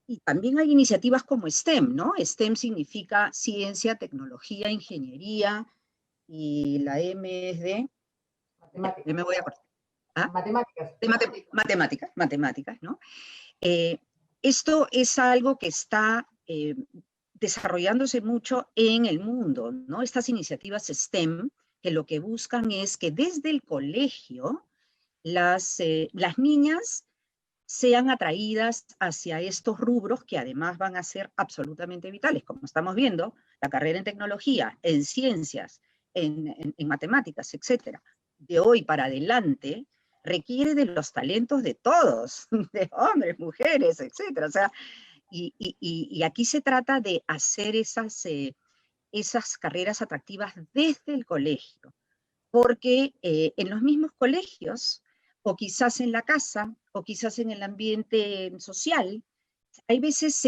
Y también hay iniciativas como STEM, ¿no? STEM significa ciencia, tecnología, ingeniería, y la M es de... Matemáticas. Me voy a acordar. ¿Ah? Matemáticas. Matemáticas, ¿no? Esto es algo que está desarrollándose mucho en el mundo, ¿no? Estas iniciativas STEM, que lo que buscan es que desde el colegio las niñas sean atraídas hacia estos rubros que además van a ser absolutamente vitales, como estamos viendo, la carrera en tecnología, en ciencias, en matemáticas, etc. De hoy para adelante requiere de los talentos de todos, de hombres, mujeres, etc. O sea, y aquí se trata de hacer esas carreras atractivas desde el colegio, porque en los mismos colegios, o quizás en la casa, o quizás en el ambiente social, hay veces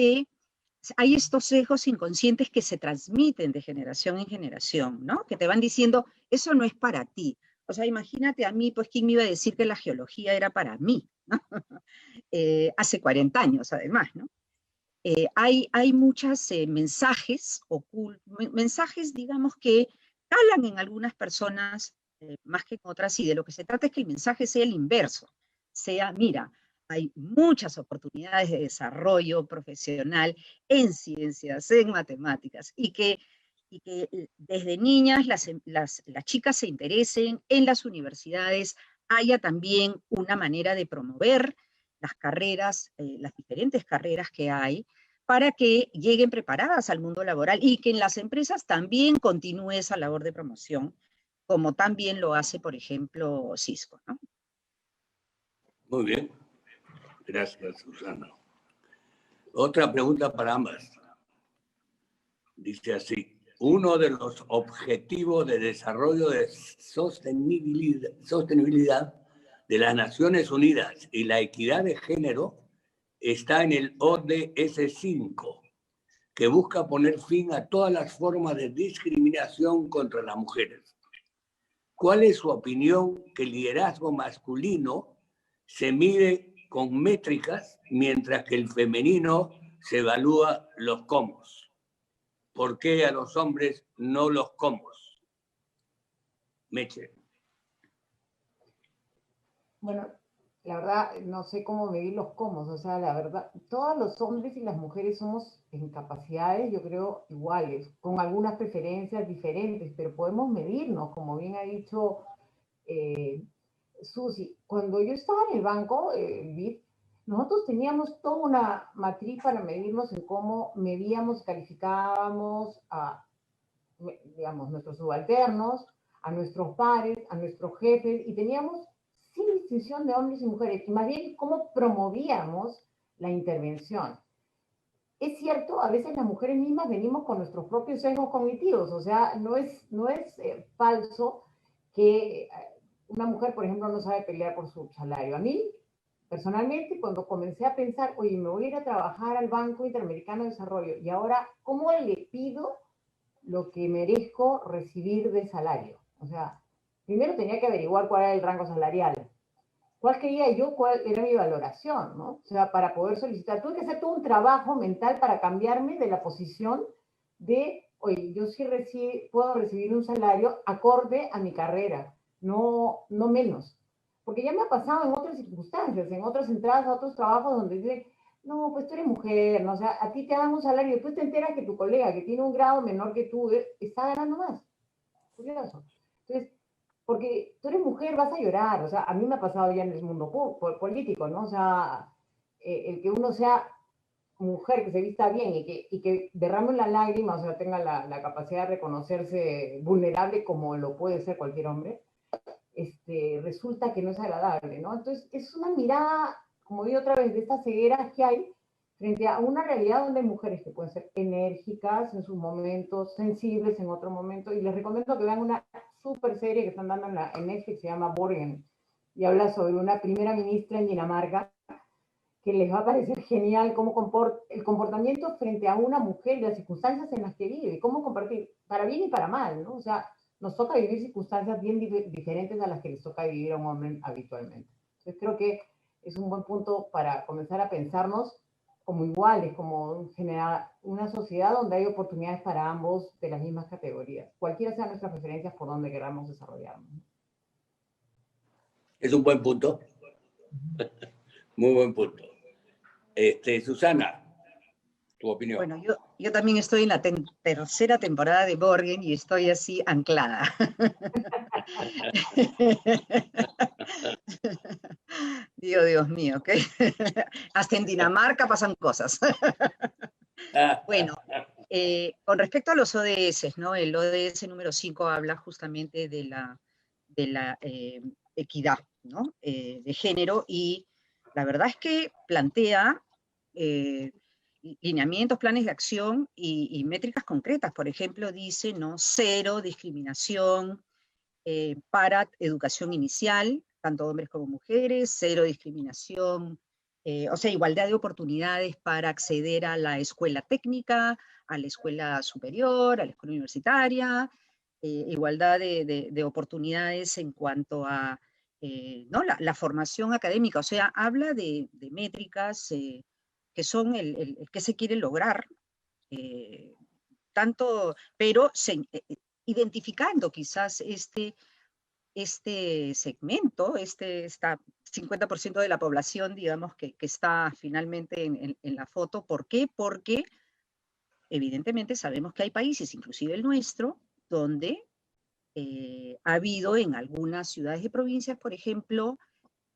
hay estos sesgos inconscientes que se transmiten de generación en generación, ¿no? Que te van diciendo, eso no es para ti. O sea, imagínate a mí, pues, ¿quién me iba a decir que la geología era para mí? ¿No? Hace 40 años, además, ¿no? Hay muchos mensajes, digamos, que calan en algunas personas más que en otras, y de lo que se trata es que el mensaje sea el inverso, sea, mira, hay muchas oportunidades de desarrollo profesional en ciencias, en matemáticas, y que desde niñas las chicas se interesen en las universidades, haya también una manera de promover las carreras, las diferentes carreras que hay, para que lleguen preparadas al mundo laboral y que en las empresas también continúe esa labor de promoción, como también lo hace, por ejemplo, Cisco, ¿no? Muy bien. Gracias, Susana. Otra pregunta para ambas. Dice así: uno de los objetivos de desarrollo de sostenibilidad de las Naciones Unidas y la equidad de género está en el ODS 5, que busca poner fin a todas las formas de discriminación contra las mujeres. ¿Cuál es su opinión que el liderazgo masculino se mide con métricas mientras que el femenino se evalúa los cómo? ¿Por qué a los hombres no los cómo? Meche. Bueno, la verdad, no sé cómo medir los cómo, o sea, la verdad, todos los hombres y las mujeres somos en capacidades, yo creo, iguales, con algunas preferencias diferentes, pero podemos medirnos, como bien ha dicho Susi. Cuando yo estaba en el banco, BID, nosotros teníamos toda una matriz para medirnos en cómo medíamos, calificábamos a, digamos, nuestros subalternos, a nuestros pares, a nuestros jefes, y teníamos sin distinción de hombres y mujeres, y más bien cómo promovíamos la intervención. Es cierto, a veces las mujeres mismas venimos con nuestros propios sesgos cognitivos, o sea, no es falso que una mujer, por ejemplo, no sabe pelear por su salario. A mí, personalmente, cuando comencé a pensar, oye, me voy a ir a trabajar al Banco Interamericano de Desarrollo, y ahora, ¿cómo le pido lo que merezco recibir de salario? O sea, primero tenía que averiguar cuál era el rango salarial, cuál quería yo, cuál era mi valoración, ¿no? O sea, para poder solicitar, tuve que hacer todo un trabajo mental para cambiarme de la posición de oye, yo sí puedo recibir un salario acorde a mi carrera, no menos. Porque ya me ha pasado en otras circunstancias, en otras entradas a otros trabajos donde dicen, no, pues tú eres mujer, ¿no? O sea, a ti te dan un salario y después te enteras que tu colega que tiene un grado menor que tú está ganando más. Curioso. Entonces, porque tú eres mujer, vas a llorar. O sea, a mí me ha pasado ya en el mundo político, ¿no? O sea, el que uno sea mujer, que se vista bien y que derrame la lágrima, o sea, tenga la capacidad de reconocerse vulnerable como lo puede ser cualquier hombre, resulta que no es agradable, ¿no? Entonces, es una mirada, como digo otra vez, de estas cegueras que hay frente a una realidad donde hay mujeres que pueden ser enérgicas en sus momentos, sensibles en otro momento, y les recomiendo que vean una super serie que están dando en Netflix, se llama Borgen, y habla sobre una primera ministra en Dinamarca, que les va a parecer genial cómo el comportamiento frente a una mujer y las circunstancias en las que vive, cómo compartir, para bien y para mal, ¿no? O sea, nos toca vivir circunstancias bien diferentes a las que les toca vivir a un hombre habitualmente. Entonces creo que es un buen punto para comenzar a pensarnos como iguales, como generar una sociedad donde hay oportunidades para ambos de las mismas categorías, cualquiera sean nuestras preferencias por donde queramos desarrollarnos. Es un buen punto. Muy buen punto. Susana, tu opinión. Bueno, yo también estoy en la tercera temporada de Borgen y estoy así anclada. Dios mío, ¿ok? Hasta en Dinamarca pasan cosas. Bueno, con respecto a los ODS, ¿no? El ODS número 5 habla justamente de la equidad, ¿no? De género, y la verdad es que plantea lineamientos, planes de acción y métricas concretas. Por ejemplo, dice, ¿no? 0 discriminación para educación inicial, tanto hombres como mujeres, 0 discriminación, o sea, igualdad de oportunidades para acceder a la escuela técnica, a la escuela superior, a la escuela universitaria, igualdad de oportunidades en cuanto a ¿no? la formación académica, o sea, habla de métricas que son el que se quiere lograr, tanto, pero identificando quizás este segmento, está 50% de la población, digamos, que está finalmente en la foto. ¿Por qué? Porque evidentemente sabemos que hay países, inclusive el nuestro, donde ha habido en algunas ciudades y provincias, por ejemplo,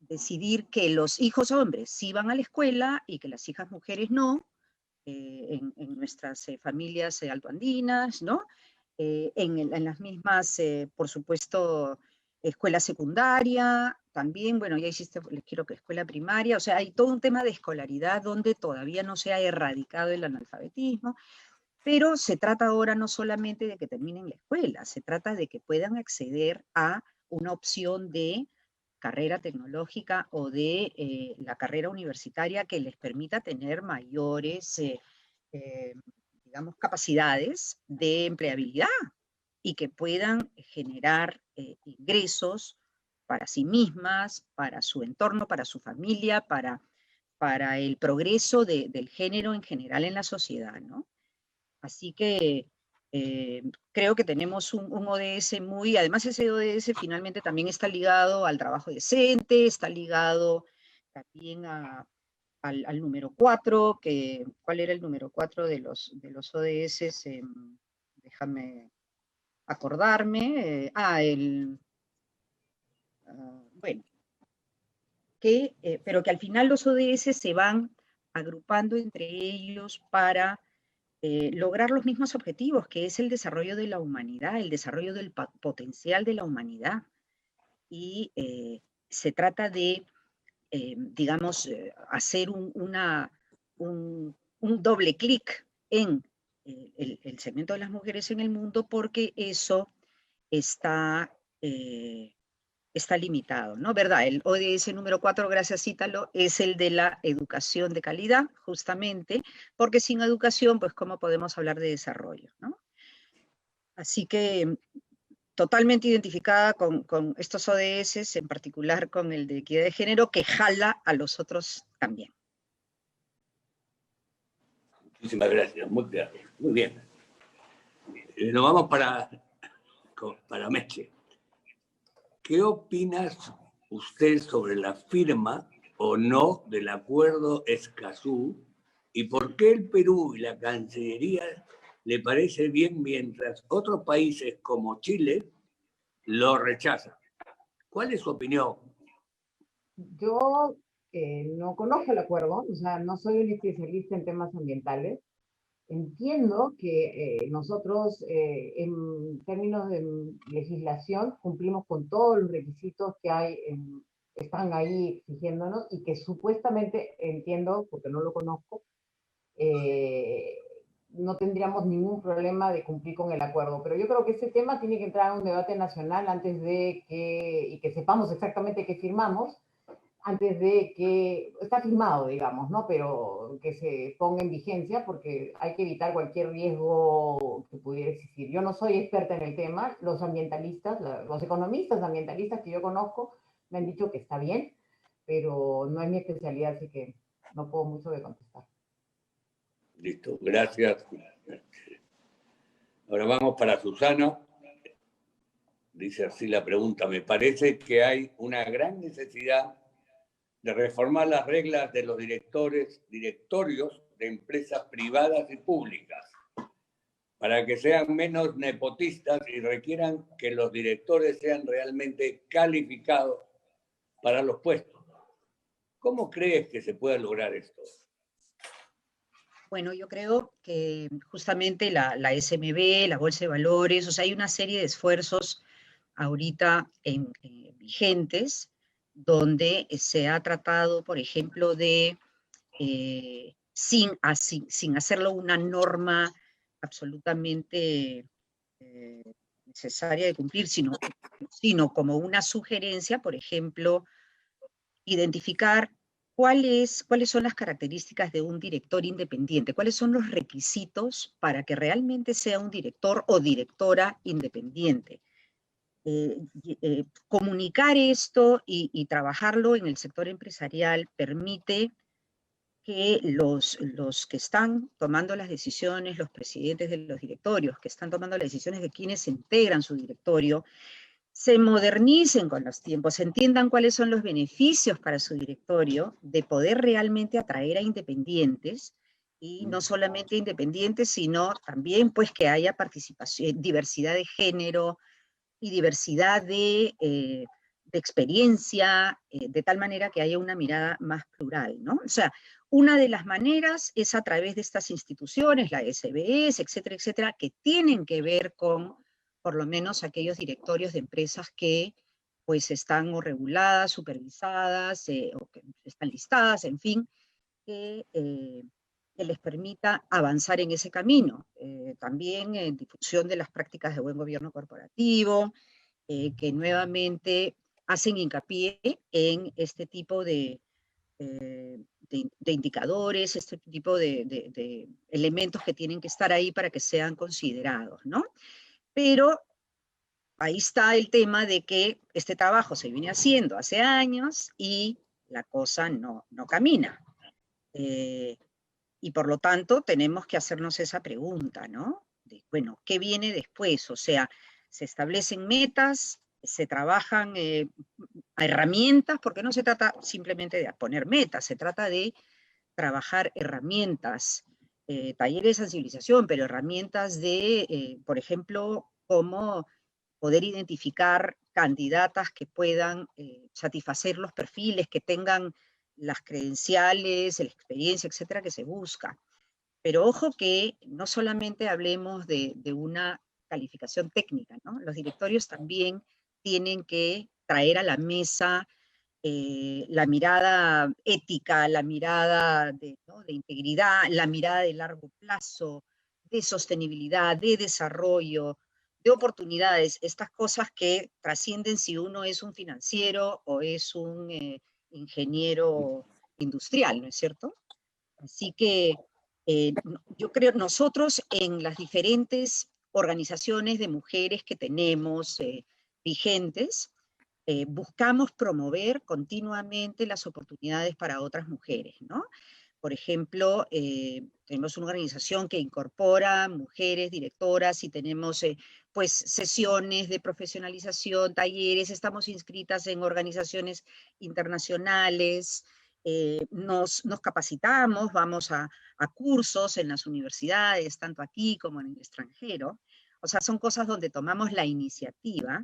decidir que los hijos hombres sí van a la escuela y que las hijas mujeres no, en nuestras familias altoandinas, ¿no? En las mismas, por supuesto, escuela secundaria, también, bueno, ya existe, les quiero que escuela primaria, o sea, hay todo un tema de escolaridad donde todavía no se ha erradicado el analfabetismo, pero se trata ahora no solamente de que terminen la escuela, se trata de que puedan acceder a una opción de carrera tecnológica o de la carrera universitaria que les permita tener mayores, digamos, capacidades de empleabilidad y que puedan generar ingresos para sí mismas, para su entorno, para su familia, para el progreso del género en general en la sociedad, ¿no? Así que creo que tenemos un ODS muy, además ese ODS finalmente también está ligado al trabajo decente, está ligado también al número 4, ¿cuál era el número 4 de los ODS? Déjame acordarme. Bueno, pero que al final los ODS se van agrupando entre ellos para lograr los mismos objetivos, que es el desarrollo de la humanidad, el desarrollo del potencial de la humanidad. Y se trata de, digamos, hacer un doble clic en el segmento de las mujeres en el mundo, porque eso está limitado, ¿no? ¿Verdad? El ODS número 4, gracias Ítalo, es el de la educación de calidad, justamente, porque sin educación, pues, ¿cómo podemos hablar de desarrollo, ¿no? Así que totalmente identificada con estos ODS, en particular con el de equidad de género, que jala a los otros también. Muchísimas gracias, muy bien. Nos vamos para Meche. ¿Qué opinas usted sobre la firma o no del acuerdo Escazú y por qué el Perú y la Cancillería le parece bien mientras otros países como Chile lo rechazan? ¿Cuál es su opinión? Yo no conozco el acuerdo, o sea, no soy un especialista en temas ambientales. Entiendo que nosotros, en términos de legislación, cumplimos con todos los requisitos que están ahí exigiéndonos y que supuestamente, entiendo, porque no lo conozco, eh, no tendríamos ningún problema de cumplir con el acuerdo. Pero yo creo que ese tema tiene que entrar a un debate nacional antes de y que sepamos exactamente qué firmamos, antes de que, está firmado, digamos, ¿no? Pero que se ponga en vigencia porque hay que evitar cualquier riesgo que pudiera existir. Yo no soy experta en el tema, los ambientalistas, los economistas ambientalistas que yo conozco me han dicho que está bien, pero no es mi especialidad, así que no puedo mucho de contestar. Listo, gracias. Ahora vamos para Susana. Dice así la pregunta: me parece que hay una gran necesidad de reformar las reglas de los directorios de empresas privadas y públicas para que sean menos nepotistas y requieran que los directores sean realmente calificados para los puestos. ¿Cómo crees que se pueda lograr esto? Bueno, yo creo que justamente la SMB, la Bolsa de Valores, o sea, hay una serie de esfuerzos ahorita vigentes donde se ha tratado, por ejemplo, de, sin hacerlo una norma absolutamente necesaria de cumplir, sino como una sugerencia, por ejemplo, identificar cuáles son las características de un director independiente, cuáles son los requisitos para que realmente sea un director o directora independiente. Comunicar esto y trabajarlo en el sector empresarial permite que los que están tomando las decisiones, los presidentes de los directorios, que están tomando las decisiones de quienes integran su directorio, se modernicen con los tiempos, entiendan cuáles son los beneficios para su directorio de poder realmente atraer a independientes, y no solamente independientes, sino también pues que haya participación, diversidad de género y diversidad de experiencia, de tal manera que haya una mirada más plural, ¿no? O sea, una de las maneras es a través de estas instituciones, la SBS, etcétera, etcétera, que tienen que ver con por lo menos aquellos directorios de empresas que pues están o reguladas, supervisadas, o que están listadas, en fin, que les permita avanzar en ese camino. También en difusión de las prácticas de buen gobierno corporativo, que nuevamente hacen hincapié en este tipo de indicadores, este tipo de elementos que tienen que estar ahí para que sean considerados, ¿no? Pero ahí está el tema de que este trabajo se viene haciendo hace años y la cosa no camina. Y por lo tanto tenemos que hacernos esa pregunta, ¿no? De, bueno, ¿qué viene después? O sea, se establecen metas, se trabajan herramientas, porque no se trata simplemente de poner metas, se trata de trabajar herramientas, talleres de sensibilización, pero herramientas de, por ejemplo, cómo poder identificar candidatas que puedan satisfacer los perfiles, que tengan las credenciales, la experiencia, etcétera, que se busca. Pero ojo que no solamente hablemos de una calificación técnica, ¿no? Los directorios también tienen que traer a la mesa la mirada ética, la mirada ¿no? de integridad, la mirada de largo plazo, de sostenibilidad, de desarrollo, de oportunidades, estas cosas que trascienden si uno es un financiero o es un ingeniero industrial, ¿no es cierto? Así que yo creo, nosotros en las diferentes organizaciones de mujeres que tenemos vigentes, buscamos promover continuamente las oportunidades para otras mujeres, ¿no? Por ejemplo, tenemos una organización que incorpora mujeres directoras y tenemos pues sesiones de profesionalización, talleres, estamos inscritas en organizaciones internacionales, nos capacitamos, vamos a cursos en las universidades, tanto aquí como en el extranjero. O sea, son cosas donde tomamos la iniciativa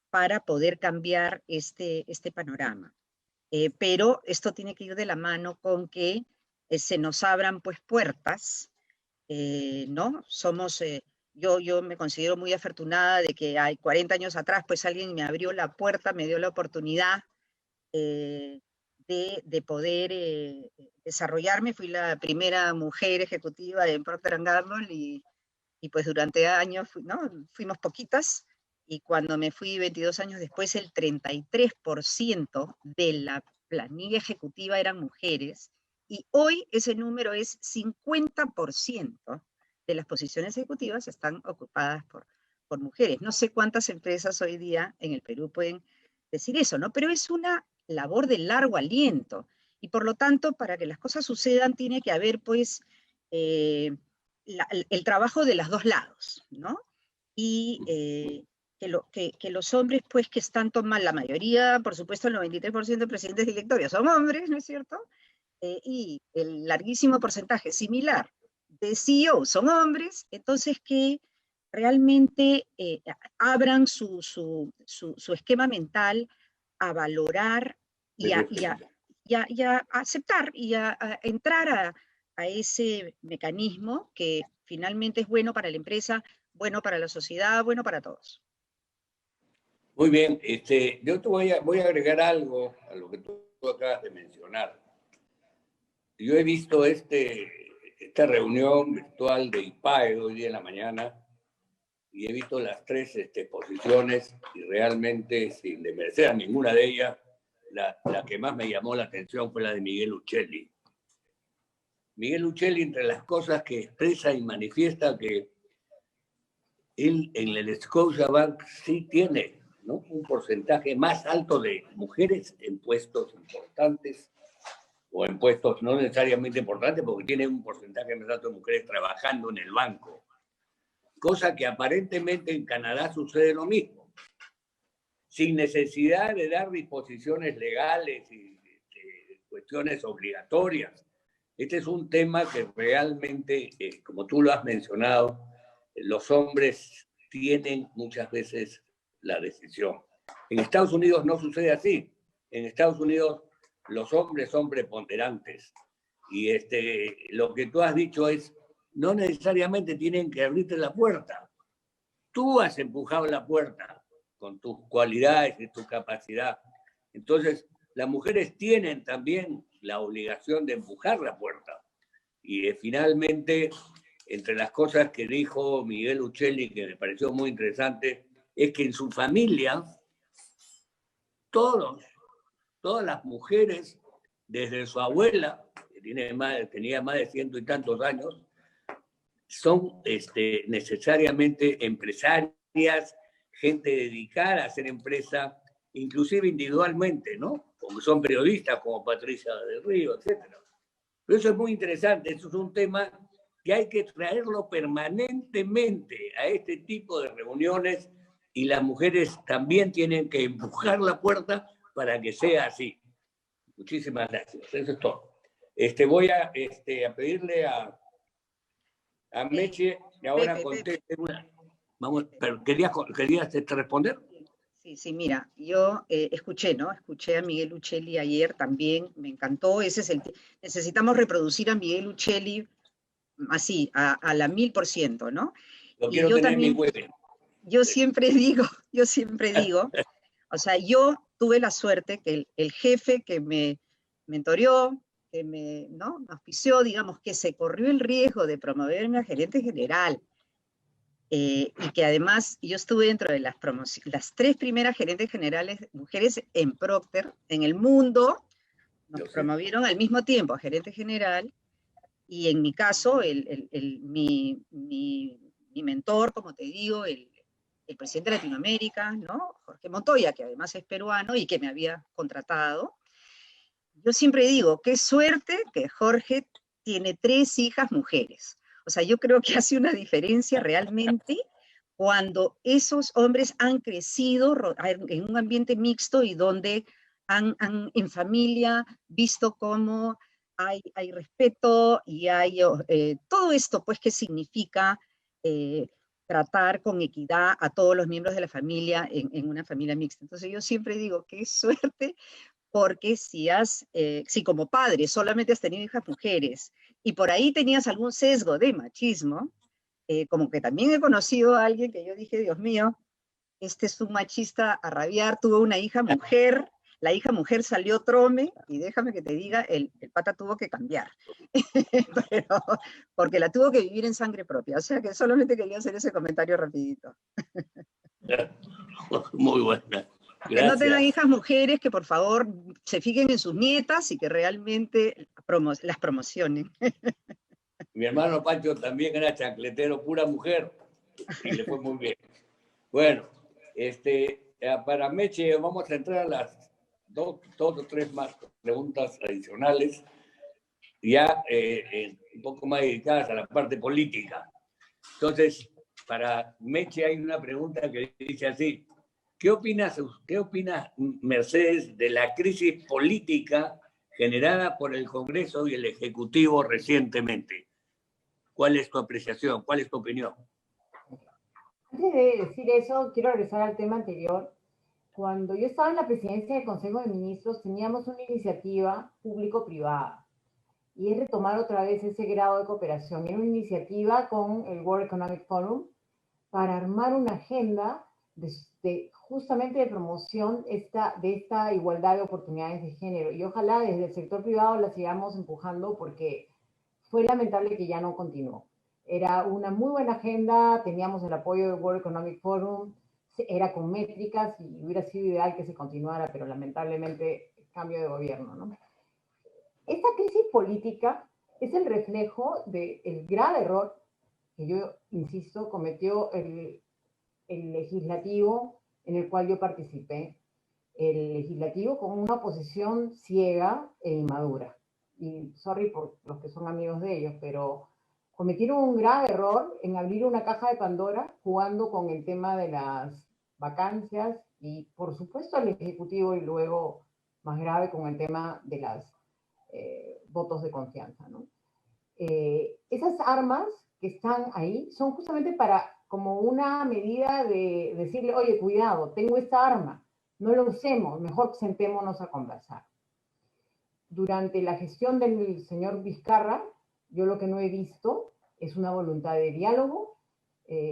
para poder cambiar este panorama. Pero esto tiene que ir de la mano con que se nos abran pues puertas, ¿no? Yo me considero muy afortunada de que hay 40 años atrás pues alguien me abrió la puerta, me dio la oportunidad de poder desarrollarme. Fui la primera mujer ejecutiva en Procter & Gamble y pues durante años, ¿no? Fuimos poquitas, y cuando me fui 22 años después, el 33% de la planilla ejecutiva eran mujeres, y hoy ese número es 50% de las posiciones ejecutivas están ocupadas por mujeres. No sé cuántas empresas hoy día en el Perú pueden decir eso, ¿no? Pero es una labor de largo aliento, y por lo tanto, para que las cosas sucedan, tiene que haber, pues, el trabajo de los dos lados, ¿no? Y que los hombres, pues, que están tomando, la mayoría, por supuesto, el 93% de presidentes directorios son hombres, ¿no es cierto? Y el larguísimo porcentaje similar de CEO son hombres, entonces que realmente abran su esquema mental a valorar y a aceptar y a entrar a ese mecanismo que finalmente es bueno para la empresa, bueno para la sociedad, bueno para todos. Muy bien, yo te voy a agregar algo a lo que tú acabas de mencionar. Yo he visto esta reunión virtual de IPAE hoy día en la mañana, y he visto las tres posiciones, y realmente, sin desmerecer a ninguna de ellas, la que más me llamó la atención fue la de Miguel Uccelli. Miguel Uccelli, entre las cosas que expresa y manifiesta, que él en el Scotiabank sí tiene, ¿no?, un porcentaje más alto de mujeres en puestos importantes, o en puestos no necesariamente importantes, porque tiene un porcentaje más alto de mujeres trabajando en el banco. Cosa que aparentemente en Canadá sucede lo mismo, sin necesidad de dar disposiciones legales y cuestiones obligatorias. Este es un tema que realmente, como tú lo has mencionado, los hombres tienen muchas veces la decisión. En Estados Unidos no sucede así. En Estados Unidos los hombres son preponderantes, y lo que tú has dicho es, no necesariamente tienen que abrirte la puerta. Tú has empujado la puerta con tus cualidades y tu capacidad. Entonces, las mujeres tienen también la obligación de empujar la puerta. Y finalmente, entre las cosas que dijo Miguel Uccelli, que me pareció muy interesante, es que en su familia, todas las mujeres, desde su abuela, que tenía más de 100 y tantos años, son necesariamente empresarias, gente dedicada a hacer empresa, inclusive individualmente, ¿no? Porque son periodistas como Patricia del Río, etc. Pero eso es muy interesante, eso es un tema que hay que traerlo permanentemente a este tipo de reuniones, y las mujeres también tienen que empujar la puerta para que sea así. Muchísimas gracias, eso es todo. Voy a pedirle a Meche, y ahora conteste una. Vamos, pero ¿querías responder? Sí, mira, yo escuché a Miguel Uccelli ayer también, me encantó. Necesitamos reproducir a Miguel Uccelli así, a la 1000%, ¿no? Lo quiero tener en mi web. Yo siempre digo, o sea, yo tuve la suerte que el jefe que me mentoreó, que me auspició, digamos, que se corrió el riesgo de promoverme a gerente general, y que además yo estuve dentro de las 3 primeras gerentes generales mujeres en Procter, en el mundo, nos promovieron al mismo tiempo a gerente general, y en mi caso, mi mentor, como te digo, el presidente de Latinoamérica, ¿no?, Jorge Montoya, que además es peruano y que me había contratado, yo siempre digo, qué suerte que Jorge tiene 3 hijas mujeres. O sea, yo creo que hace una diferencia realmente cuando esos hombres han crecido en un ambiente mixto y donde han en familia visto cómo hay respeto y hay todo esto, pues, que significa tratar con equidad a todos los miembros de la familia en una familia mixta. Entonces yo siempre digo, qué suerte, porque si como padre solamente has tenido hijas mujeres y por ahí tenías algún sesgo de machismo, como que también he conocido a alguien que yo dije, Dios mío, este es un machista a rabiar, tuvo una hija mujer, la hija mujer salió trome, y déjame que te diga, el pata tuvo que cambiar, pero, porque la tuvo que vivir en sangre propia. O sea que solamente quería hacer ese comentario rapidito. Muy buena. Que no tengan Gracias. hijas mujeres, que por favor se fijen en sus nietas y que realmente las promocionen. Mi hermano Pancho también era chancletero, pura mujer, y le fue muy bien. Bueno, para Meche vamos a entrar a las dos o tres más preguntas adicionales, ya un poco más dedicadas a la parte política. Entonces, para Meche hay una pregunta que dice así: ¿qué opina Mercedes de la crisis política generada por el Congreso y el Ejecutivo recientemente? ¿Cuál es tu apreciación? ¿Cuál es tu opinión? Antes de decir eso, quiero regresar al tema anterior. Cuando yo estaba en la presidencia del Consejo de Ministros, teníamos una iniciativa público-privada y es retomar otra vez ese grado de cooperación. Era una iniciativa con el World Economic Forum para armar una agenda justamente de promoción de esta igualdad de oportunidades de género. Y ojalá desde el sector privado la sigamos empujando, porque fue lamentable que ya no continuó. Era una muy buena agenda, teníamos el apoyo del World Economic Forum, era con métricas y hubiera sido ideal que se continuara, pero lamentablemente cambio de gobierno, ¿no? Esta crisis política es el reflejo del grave error que yo, insisto, cometió el legislativo en el cual yo participé, el legislativo con una oposición ciega e inmadura. Y sorry por los que son amigos de ellos, pero cometieron un grave error en abrir una caja de Pandora jugando con el tema de las vacancias y, por supuesto, al Ejecutivo, y luego, más grave, con el tema de las votos de confianza, ¿no? Esas armas que están ahí son justamente para, como una medida de decirle, oye, cuidado, tengo esta arma, no lo usemos, mejor sentémonos a conversar. Durante la gestión del señor Vizcarra, yo lo que no he visto es una voluntad de diálogo.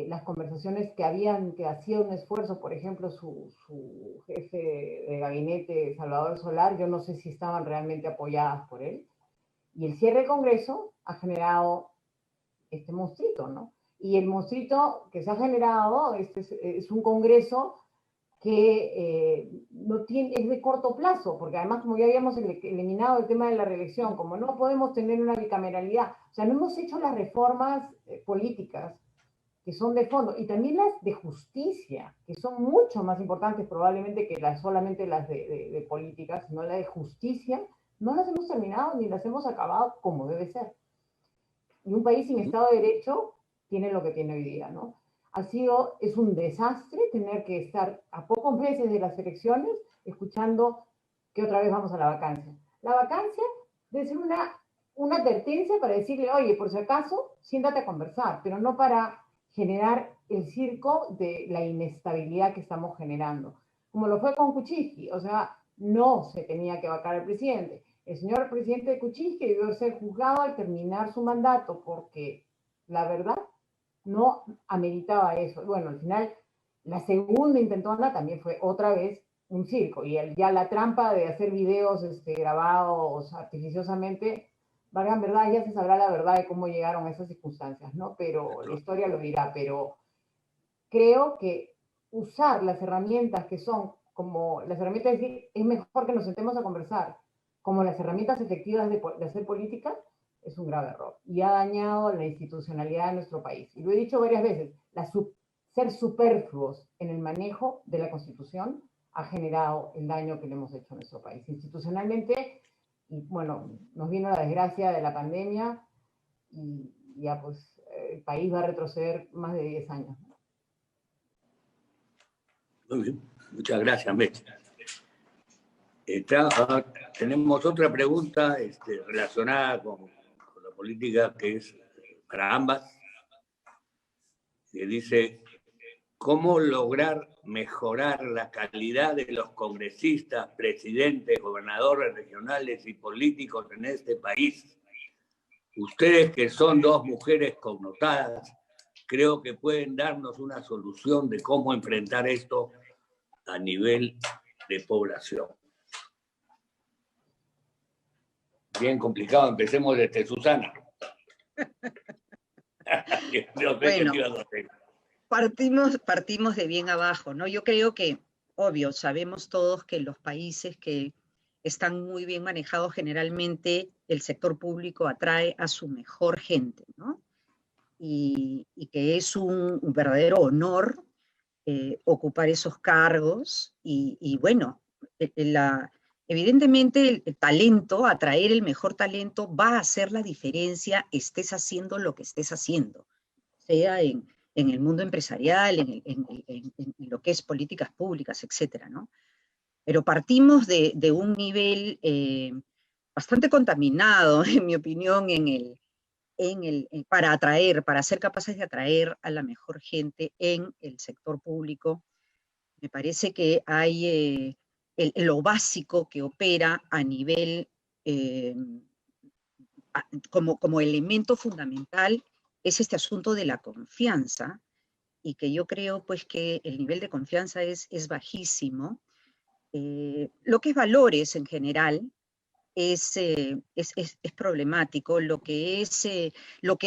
Las conversaciones que hacía un esfuerzo, por ejemplo, su jefe de gabinete, Salvador Solar, yo no sé si estaban realmente apoyadas por él. Y el cierre del Congreso ha generado este monstruito, ¿no? Y el monstruito que se ha generado es un Congreso que no tiene, es de corto plazo, porque además, como ya habíamos eliminado el tema de la reelección, como no podemos tener una bicameralidad, o sea, no hemos hecho las reformas políticas que son de fondo, y también las de justicia, que son mucho más importantes probablemente que solamente las de políticas, sino las de justicia, no las hemos terminado ni las hemos acabado como debe ser. Y un país sin Estado de Derecho tiene lo que tiene hoy día, ¿no? Es un desastre tener que estar a pocos meses de las elecciones escuchando que otra vez vamos a la vacancia. La vacancia debe ser una advertencia para decirle, oye, por si acaso, siéntate a conversar, pero no para generar el circo de la inestabilidad que estamos generando. Como lo fue con Kuczynski, o sea, no se tenía que vacar al presidente. El señor presidente de Kuczynski debió ser juzgado al terminar su mandato, porque la verdad no ameritaba eso. Bueno, al final, la segunda intentona también fue otra vez un circo, y ya la trampa de hacer videos grabados artificiosamente, valgan verdad, ya se sabrá la verdad de cómo llegaron a esas circunstancias, ¿no? Pero la historia lo dirá. Pero creo que usar las herramientas que son como las herramientas de decir, es mejor que nos sentemos a conversar, como las herramientas efectivas de hacer política, es un grave error y ha dañado la institucionalidad de nuestro país. Y lo he dicho varias veces, ser superfluos en el manejo de la Constitución ha generado el daño que le hemos hecho a nuestro país. Institucionalmente Y bueno, nos vino la desgracia de la pandemia y ya pues el país va a retroceder más de 10 años. Muy bien, muchas gracias, Meche. Tenemos otra pregunta relacionada con la política que es para ambas, que dice, ¿cómo lograr mejorar la calidad de los congresistas, presidentes, gobernadores regionales y políticos en este país? Ustedes, que son dos mujeres connotadas, creo que pueden darnos una solución de cómo enfrentar esto a nivel de población. Bien complicado, empecemos desde Susana. Bueno, partimos de bien abajo, ¿no? Yo creo que, obvio, sabemos todos que los países que están muy bien manejados, generalmente el sector público atrae a su mejor gente, ¿no? Y que es un verdadero honor ocupar esos cargos y bueno, evidentemente el talento, atraer el mejor talento va a hacer la diferencia, estés haciendo lo que estés haciendo, sea en el mundo empresarial, en lo que es políticas públicas, etcétera, ¿no? Pero partimos de un nivel bastante contaminado, en mi opinión, para ser capaces de atraer a la mejor gente en el sector público. Me parece que hay lo básico que opera a nivel, como elemento fundamental, es este asunto de la confianza, y que yo creo pues que el nivel de confianza es bajísimo. Lo que es valores en general es problemático, lo que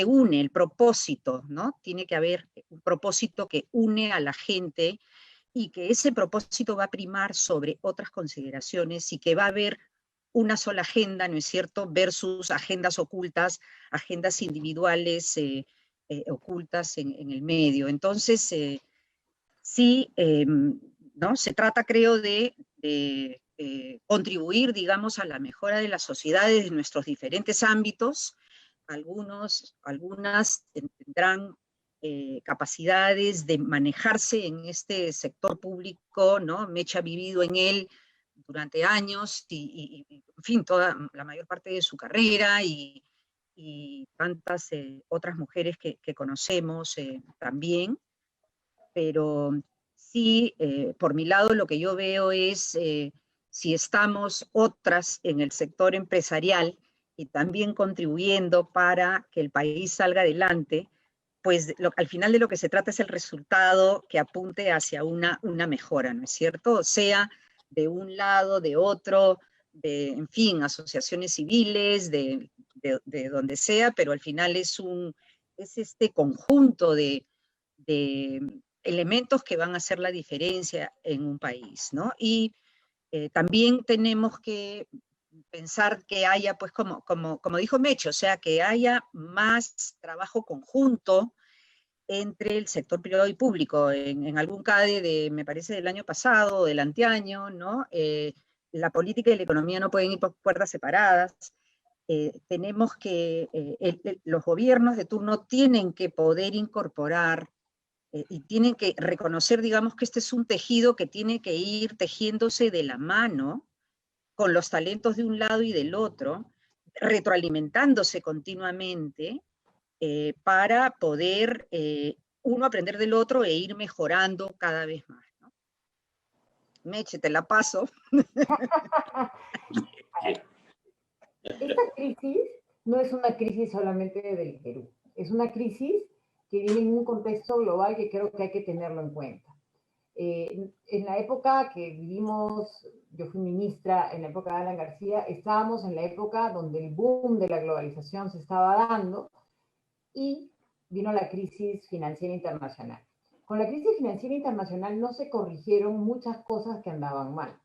une, el propósito, ¿no? Tiene que haber un propósito que une a la gente y que ese propósito va a primar sobre otras consideraciones y que va a haber una sola agenda, ¿no es cierto?, versus agendas ocultas, agendas individuales ocultas en el medio. Entonces, sí, ¿no? Se trata, creo, de contribuir, digamos, a la mejora de las sociedades de nuestros diferentes ámbitos. Algunas tendrán capacidades de manejarse en este sector público, ¿no? Meche ha vivido en él durante años y en fin, la mayor parte de su carrera y tantas otras mujeres que conocemos también, pero sí, por mi lado lo que yo veo es si estamos otras en el sector empresarial y también contribuyendo para que el país salga adelante, pues al final de lo que se trata es el resultado que apunte hacia una mejora, ¿no es cierto? Sea de un lado, de otro, en fin, asociaciones civiles, de donde sea, pero al final es este conjunto de elementos que van a hacer la diferencia en un país, ¿no? Y también tenemos que pensar que haya, pues como dijo Meche, o sea, que haya más trabajo conjunto entre el sector privado y público. En algún CADE me parece, del año pasado o del anteaño, ¿no? La política y la economía no pueden ir por puertas separadas. Tenemos que, los gobiernos de turno tienen que poder incorporar y tienen que reconocer, digamos, que este es un tejido que tiene que ir tejiéndose de la mano con los talentos de un lado y del otro, retroalimentándose continuamente para poder uno aprender del otro e ir mejorando cada vez más, ¿no? Meche, te la paso. Esta crisis no es una crisis solamente del Perú, es una crisis que viene en un contexto global que creo que hay que tenerlo en cuenta. En la época que vivimos, yo fui ministra en la época de Alan García, estábamos en la época donde el boom de la globalización se estaba dando y vino la crisis financiera internacional. Con la crisis financiera internacional no se corrigieron muchas cosas que andaban mal.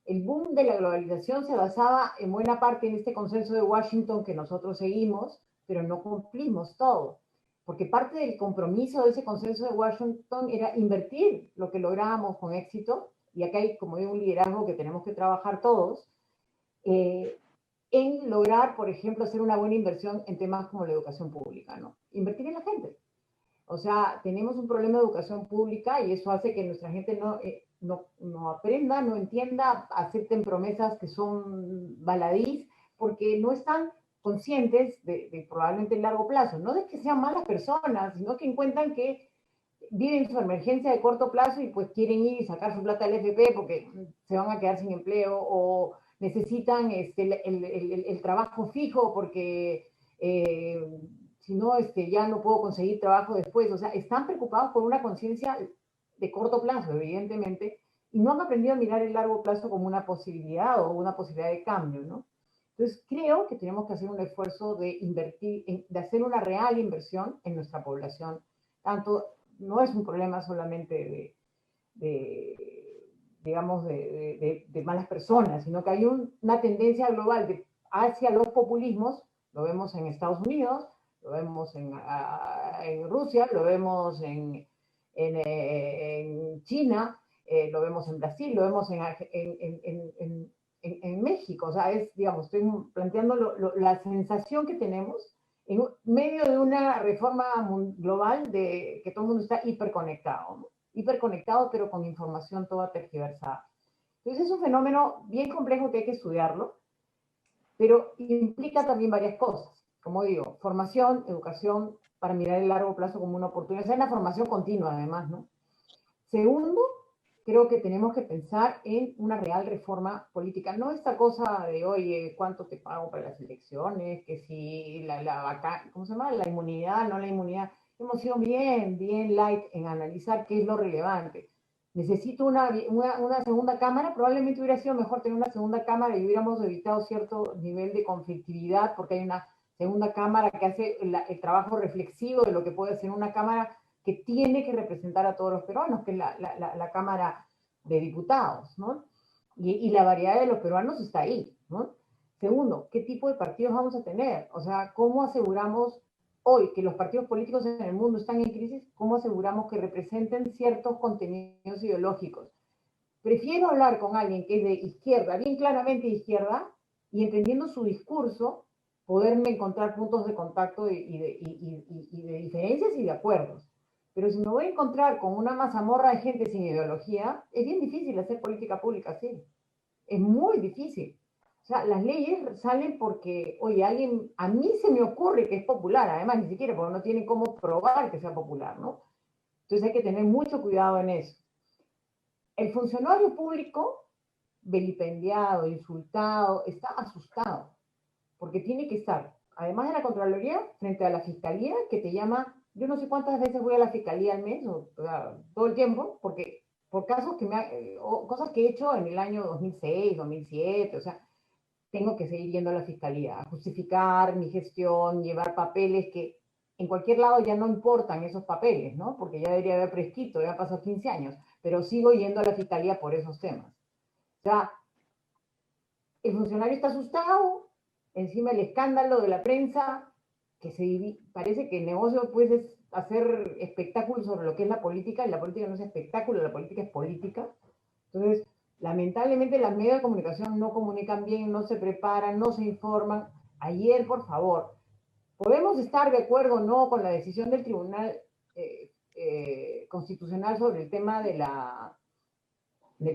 El boom de la globalización se basaba en buena parte en este consenso de Washington que nosotros seguimos, pero no cumplimos todo. Porque parte del compromiso de ese consenso de Washington era invertir lo que lográbamos con éxito, y acá hay, como digo, un liderazgo que tenemos que trabajar todos, en lograr, por ejemplo, hacer una buena inversión en temas como la educación pública, ¿no? Invertir en la gente. O sea, tenemos un problema de educación pública y eso hace que nuestra gente no aprenda, no entienda, acepten promesas que son baladís, porque no están conscientes de probablemente el largo plazo. No de que sean malas personas, sino que encuentran que viven su emergencia de corto plazo y pues quieren ir y sacar su plata del FP porque se van a quedar sin empleo o necesitan el trabajo fijo porque si no, ya no puedo conseguir trabajo después. O sea, están preocupados por una conciencia de corto plazo, evidentemente, y no han aprendido a mirar el largo plazo como una posibilidad o una posibilidad de cambio, ¿no? Entonces, creo que tenemos que hacer un esfuerzo de invertir, de hacer una real inversión en nuestra población. Tanto, no es un problema solamente digamos, de malas personas, sino que hay una tendencia global hacia los populismos. Lo vemos en Estados Unidos, lo vemos en Rusia, lo vemos en China, lo vemos en Brasil, lo vemos en México. O sea, digamos, estoy planteando la sensación que tenemos en medio de una reforma global de que todo el mundo está hiperconectado, ¿no? Hiperconectado, pero con información toda tergiversada. Entonces es un fenómeno bien complejo que hay que estudiarlo, pero implica también varias cosas. Como digo, formación, educación, para mirar el largo plazo como una oportunidad. Es una formación continua, además, ¿no? Segundo, creo que tenemos que pensar en una real reforma política. No esta cosa de, oye, ¿cuánto te pago para las elecciones? Que si ¿cómo se llama? La inmunidad, no la inmunidad. Hemos sido bien light en analizar qué es lo relevante. Necesito una segunda cámara. Probablemente hubiera sido mejor tener una segunda cámara y hubiéramos evitado cierto nivel de conflictividad, porque hay una segunda cámara que hace el trabajo reflexivo de lo que puede hacer una cámara que tiene que representar a todos los peruanos, que es la Cámara de Diputados, ¿no? Y la variedad de los peruanos está ahí, ¿no? Segundo, ¿qué tipo de partidos vamos a tener? O sea, ¿cómo aseguramos hoy que los partidos políticos en el mundo están en crisis? ¿Cómo aseguramos que representen ciertos contenidos ideológicos? Prefiero hablar con alguien que es de izquierda, bien claramente de izquierda, y entendiendo su discurso, poderme encontrar puntos de contacto y de diferencias y de acuerdos. Pero si me voy a encontrar con una mazamorra de gente sin ideología, es bien difícil hacer política pública así. Es muy difícil. O sea, las leyes salen porque, oye, a mí se me ocurre que es popular, además ni siquiera porque no tienen cómo probar que sea popular, ¿no? Entonces hay que tener mucho cuidado en eso. El funcionario público, vilipendiado, insultado, está asustado, porque tiene que estar, además de la Contraloría, frente a la Fiscalía, que te llama. Yo no sé cuántas veces voy a la Fiscalía al mes, o sea, todo el tiempo, porque por casos cosas que he hecho en el año 2006, 2007, o sea, tengo que seguir yendo a la Fiscalía, a justificar mi gestión, llevar papeles que en cualquier lado ya no importan esos papeles, ¿no? Porque ya debería haber prescrito, ya pasó 15 años, pero sigo yendo a la Fiscalía por esos temas. O sea, el funcionario está asustado, encima el escándalo de la prensa, que parece que el negocio pues es hacer espectáculos sobre lo que es la política, y la política no es espectáculo, la política es política. Entonces, lamentablemente las medios de comunicación no comunican bien, no se preparan, no se informan. Ayer, por favor, podemos estar de acuerdo o no con la decisión del Tribunal Constitucional sobre el tema del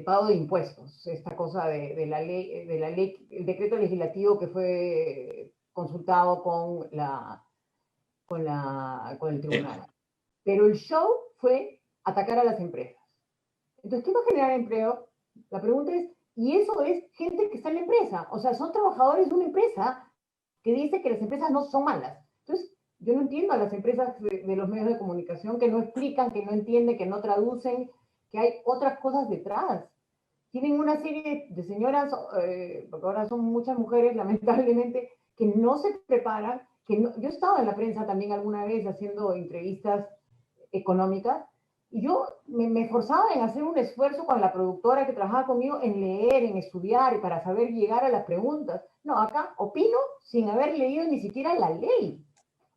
pago de impuestos, esta cosa de la ley, el decreto legislativo que fue consultado con el tribunal. Pero el show fue atacar a las empresas. Entonces, ¿qué va a generar empleo? La pregunta es, y eso es gente que está en la empresa, o sea, son trabajadores de una empresa que dice que las empresas no son malas. Entonces, yo no entiendo a las empresas de los medios de comunicación que no explican, que no entienden, que no traducen, que hay otras cosas detrás. Tienen una serie de señoras, porque ahora son muchas mujeres, lamentablemente, que no se preparan. Yo he estado en la prensa también alguna vez haciendo entrevistas económicas, y yo me esforzaba en hacer un esfuerzo con la productora que trabajaba conmigo en leer, en estudiar, y para saber llegar a las preguntas. No, acá opino sin haber leído ni siquiera la ley.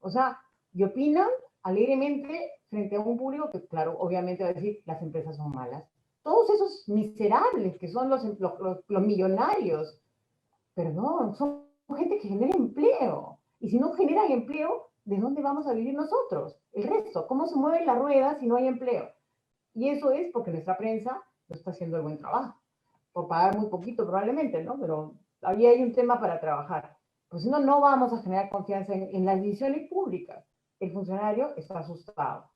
O sea, y opinan alegremente frente a un público que, claro, obviamente va a decir, las empresas son malas. Todos esos miserables que son los millonarios, perdón, son gente que genera empleo. Y si no generan empleo, ¿de dónde vamos a vivir nosotros? El resto, ¿cómo se mueve la rueda si no hay empleo? Y eso es porque nuestra prensa no está haciendo el buen trabajo. Por pagar muy poquito probablemente, ¿no? Pero ahí hay un tema para trabajar. Pues si no, no vamos a generar confianza en las decisiones públicas. El funcionario está asustado.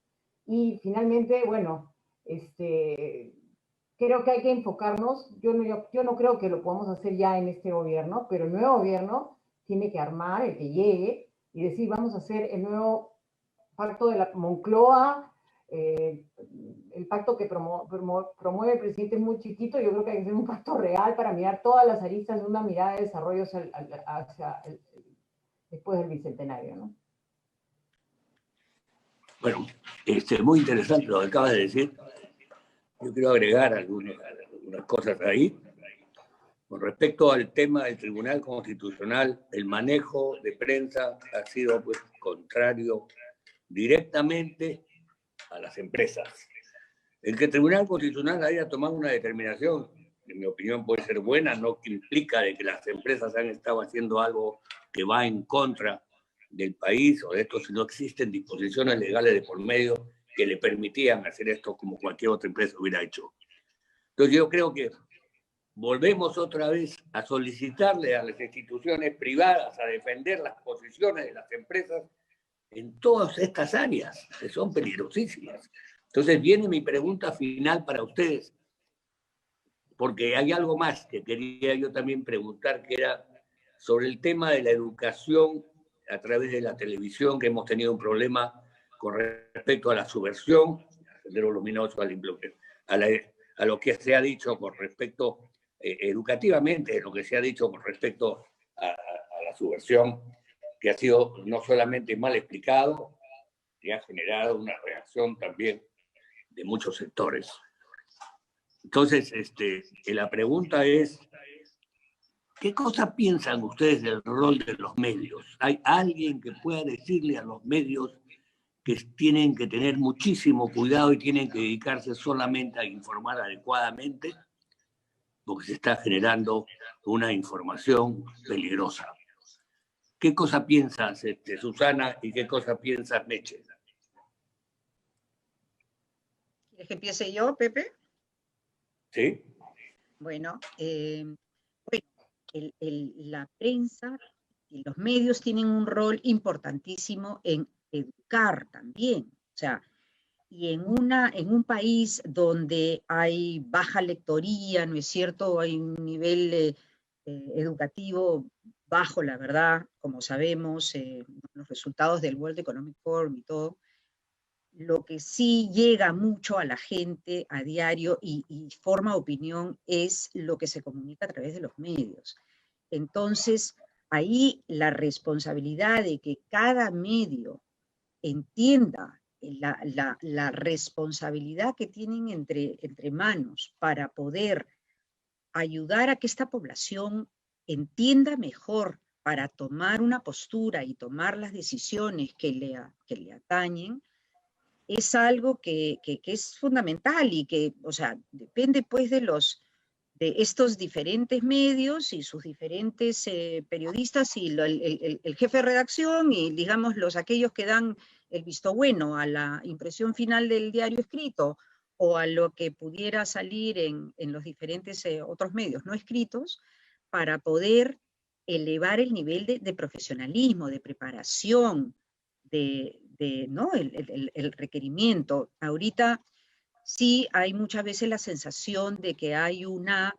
Y finalmente, bueno, creo que hay que enfocarnos. Yo no creo que lo podamos hacer ya en este gobierno, pero el nuevo gobierno tiene que armar, el que llegue, y decir, vamos a hacer el nuevo pacto de la Moncloa, el pacto que promueve el presidente es muy chiquito. Yo creo que hay que hacer un pacto real para mirar todas las aristas de una mirada de desarrollo después del bicentenario, ¿no? Bueno, muy interesante lo que acabas de decir. Yo quiero agregar algunas cosas ahí. Con respecto al tema del Tribunal Constitucional, el manejo de prensa ha sido pues, contrario directamente a las empresas. El que el Tribunal Constitucional haya tomado una determinación, en mi opinión puede ser buena, no implica de que las empresas han estado haciendo algo que va en contra del país o de esto, si no existen disposiciones legales de por medio que le permitían hacer esto como cualquier otra empresa hubiera hecho. Entonces yo creo que volvemos otra vez a solicitarle a las instituciones privadas a defender las posiciones de las empresas en todas estas áreas, que son peligrosísimas. Entonces viene mi pregunta final para ustedes, porque hay algo más que quería yo también preguntar, que era sobre el tema de la educación a través de la televisión, que hemos tenido un problema con respecto a la subversión, a Sendero Luminoso, a lo que se ha dicho con respecto educativamente, lo que se ha dicho con respecto a la subversión, que ha sido no solamente mal explicado, que ha generado una reacción también de muchos sectores. Entonces, la pregunta es, ¿qué cosa piensan ustedes del rol de los medios? ¿Hay alguien que pueda decirle a los medios que tienen que tener muchísimo cuidado y tienen que dedicarse solamente a informar adecuadamente? Porque se está generando una información peligrosa. ¿Qué cosa piensas, Susana, y qué cosa piensas, Meche? ¿Quieres que empiece yo, Pepe? Sí. Bueno, la prensa y los medios tienen un rol importantísimo en educar también. O sea, y en un país donde hay baja lectoría, ¿no es cierto? Hay un nivel educativo bajo, la verdad, como sabemos, los resultados del World Economic Forum y todo. Lo que sí llega mucho a la gente a diario y forma opinión es lo que se comunica a través de los medios. Entonces, ahí la responsabilidad de que cada medio entienda la responsabilidad que tienen entre manos para poder ayudar a que esta población entienda mejor para tomar una postura y tomar las decisiones que le atañen, es algo que es fundamental y que, o sea, depende pues de estos diferentes medios y sus diferentes periodistas y el jefe de redacción y, digamos, aquellos que dan el visto bueno a la impresión final del diario escrito o a lo que pudiera salir en los diferentes otros medios no escritos, para poder elevar el nivel de profesionalismo, de preparación, ¿no? el requerimiento. Ahorita sí hay muchas veces la sensación de que hay una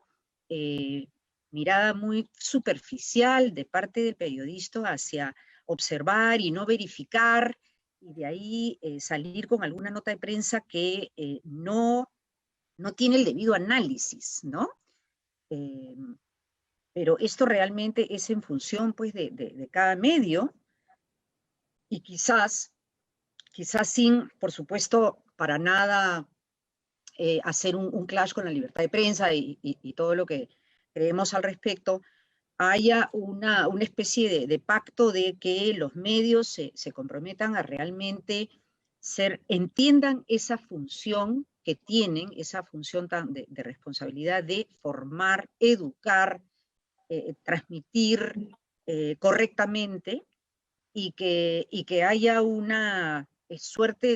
mirada muy superficial de parte del periodista hacia observar y no verificar, y de ahí salir con alguna nota de prensa que no tiene el debido análisis, ¿no? Pero esto realmente es en función, pues, de cada medio, y quizás sin, por supuesto, para nada hacer un clash con la libertad de prensa y todo lo que creemos al respecto, haya una especie de pacto de que los medios se comprometan a realmente entiendan esa función que tienen, esa función de responsabilidad de formar, educar, transmitir correctamente y que haya una suerte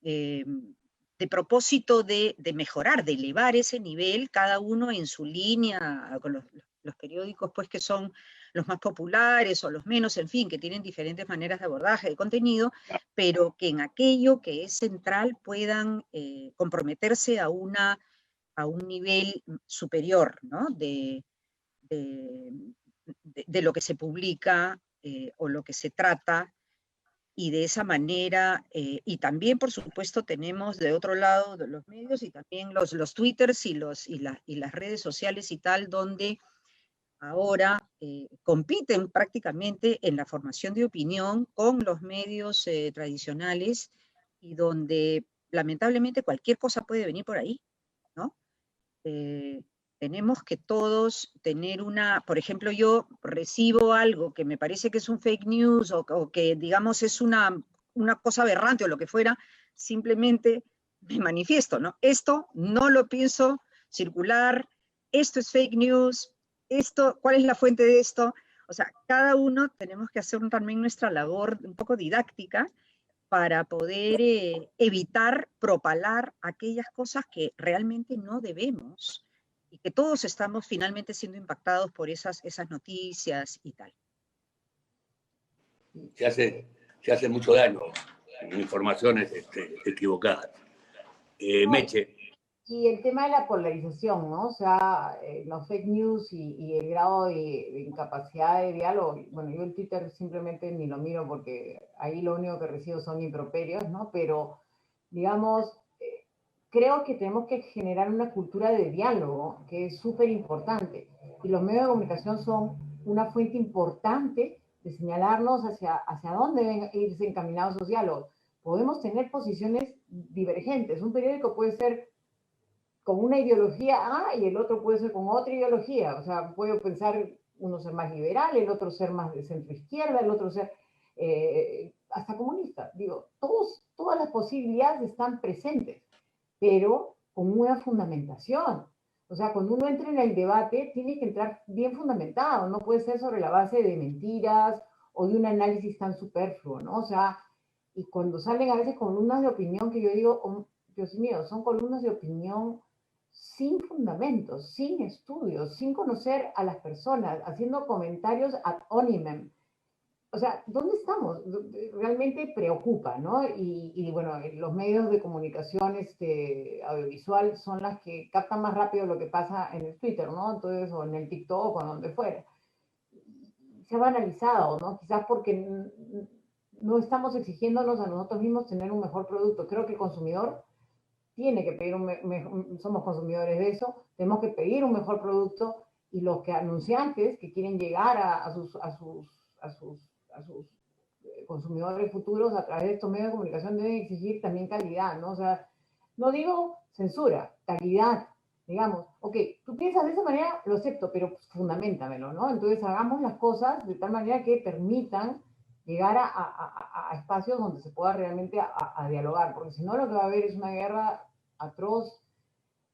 de propósito de mejorar, de elevar ese nivel, cada uno en su línea, con los periódicos pues que son los más populares o los menos, en fin, que tienen diferentes maneras de abordaje de contenido, pero que en aquello que es central puedan comprometerse a un nivel superior, ¿no? de lo que se publica o lo que se trata, y de esa manera, y también por supuesto tenemos de otro lado de los medios y también los twitters y las redes sociales y tal, donde ahora compiten prácticamente en la formación de opinión con los medios tradicionales, y donde lamentablemente cualquier cosa puede venir por ahí, ¿no? Tenemos que todos tener por ejemplo, yo recibo algo que me parece que es un fake news o que digamos es una cosa aberrante o lo que fuera, simplemente me manifiesto, ¿no? Esto no lo pienso circular, esto es fake news, ¿cuál es la fuente de esto? O sea, cada uno tenemos que hacer también nuestra labor un poco didáctica para poder evitar propalar aquellas cosas que realmente no debemos, y que todos estamos finalmente siendo impactados por esas noticias y tal. Se hace mucho daño con informaciones equivocadas. Meche. Y el tema de la polarización, ¿no? O sea, los fake news y el grado de incapacidad de diálogo. Bueno, yo en Twitter simplemente ni lo miro porque ahí lo único que recibo son improperios, ¿no? Pero, digamos, creo que tenemos que generar una cultura de diálogo que es súper importante. Y los medios de comunicación son una fuente importante de señalarnos hacia dónde deben irse encaminados esos diálogos. Podemos tener posiciones divergentes. Un periódico puede ser con una ideología A y el otro puede ser con otra ideología. O sea, puedo pensar uno ser más liberal, el otro ser más de centro izquierda, el otro ser hasta comunista. Digo, todas las posibilidades están presentes, pero con una fundamentación. O sea, cuando uno entra en el debate, tiene que entrar bien fundamentado, no puede ser sobre la base de mentiras o de un análisis tan superfluo, ¿no? O sea, y cuando salen a veces columnas de opinión que yo digo, oh, Dios mío, son columnas de opinión sin fundamentos, sin estudios, sin conocer a las personas, haciendo comentarios ad hominem. O sea, ¿dónde estamos? Realmente preocupa, ¿no? Y bueno, los medios de comunicación audiovisual son las que captan más rápido lo que pasa en el Twitter, ¿no? Entonces, o en el TikTok o donde fuera. Se ha banalizado, ¿no? Quizás porque no estamos exigiéndonos a nosotros mismos tener un mejor producto. Creo que el consumidor tiene que pedir somos consumidores de eso, tenemos que pedir un mejor producto, y los que anunciantes que quieren llegar a sus consumidores futuros a través de estos medios de comunicación deben exigir también calidad, ¿no? O sea, no digo censura, calidad, digamos, ok, tú piensas de esa manera, lo acepto, pero fundamentamelo, ¿no? Entonces hagamos las cosas de tal manera que permitan llegar a espacios donde se pueda realmente a dialogar, porque si no lo que va a haber es una guerra atroz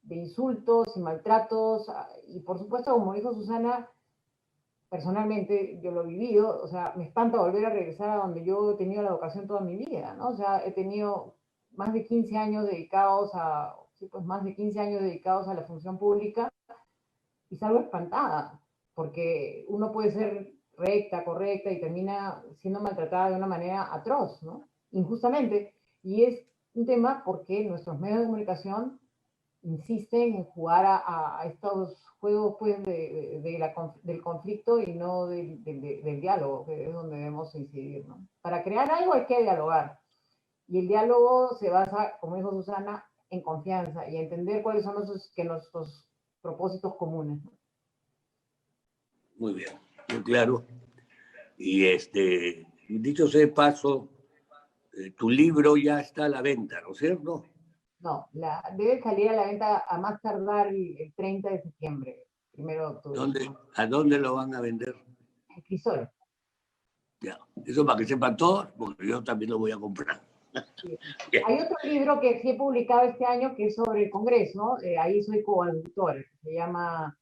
de insultos y maltratos, y por supuesto, como dijo Susana, personalmente yo lo he vivido, o sea, me espanta volver a regresar a donde yo he tenido la vocación toda mi vida, ¿no? O sea, he tenido más de 15 años dedicados más de 15 años dedicados a la función pública, y salgo espantada, porque uno puede ser recta, correcta, y termina siendo maltratada de una manera atroz, ¿no? Injustamente. Y es un tema porque nuestros medios de comunicación insisten en jugar a estos juegos pues, del conflicto y no del diálogo, que es donde debemos incidir, ¿no? Para crear algo hay que dialogar. Y el diálogo se basa, como dijo Susana, en confianza y entender cuáles son nuestros propósitos comunes. Muy bien, muy claro. Y dicho sea de paso, tu libro ya está a la venta, ¿no es cierto? No, debe salir a la venta a más tardar el 30 de septiembre, 1 de octubre. ¿A dónde lo van a vender? En Crisol. Ya, eso para que sepan todos, porque yo también lo voy a comprar. Sí. Hay otro libro que sí he publicado este año que es sobre el Congreso, ahí soy coautora, se llama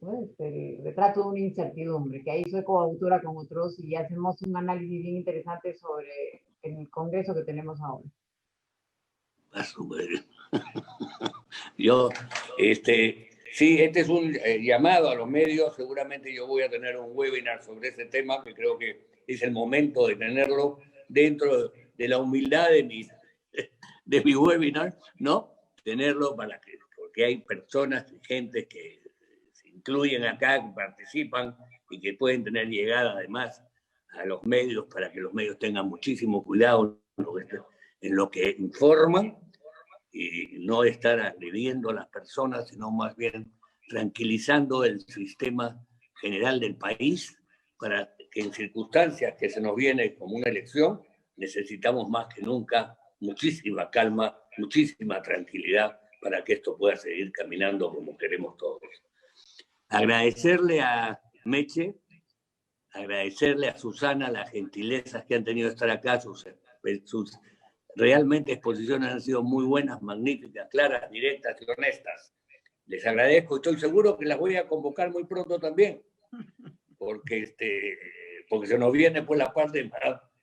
Pues el retrato de una incertidumbre, que ahí soy coautora con otros y hacemos un análisis bien interesante sobre el congreso que tenemos ahora. A su madre. Yo, sí, este es un llamado a los medios. Seguramente yo voy a tener un webinar sobre ese tema, que creo que es el momento de tenerlo dentro de la humildad de mi webinar, ¿no? Tenerlo porque hay personas y gente que se incluyen acá, que participan y que pueden tener llegada además a los medios para que los medios tengan muchísimo cuidado en lo que informan y no estar agrediendo a las personas, sino más bien tranquilizando el sistema general del país para que en circunstancias que se nos viene como una elección, necesitamos más que nunca muchísima calma, muchísima tranquilidad para que esto pueda seguir caminando como queremos todos. Agradecerle a Meche, agradecerle a Susana las gentilezas que han tenido de estar acá, sus realmente exposiciones han sido muy buenas, magníficas, claras, directas y honestas. Les agradezco, estoy seguro que las voy a convocar muy pronto también, porque se nos viene pues la parte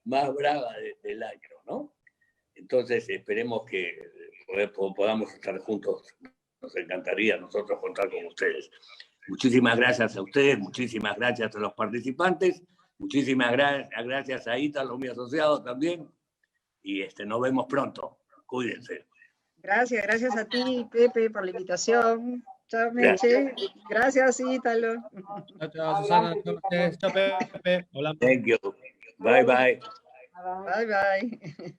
más brava del año, ¿no? Entonces esperemos que podamos estar juntos. Nos encantaría a nosotros contar con ustedes. Muchísimas gracias a ustedes, muchísimas gracias a los participantes, muchísimas gracias a Ítalo, mi asociado también. Y nos vemos pronto. Cuídense. Gracias a ti, Pepe, por la invitación. Chao, Meche. Gracias, Ítalo. Chao, Susana. Chao, Pepe. Hola. Thank you. Bye, bye. Bye, bye.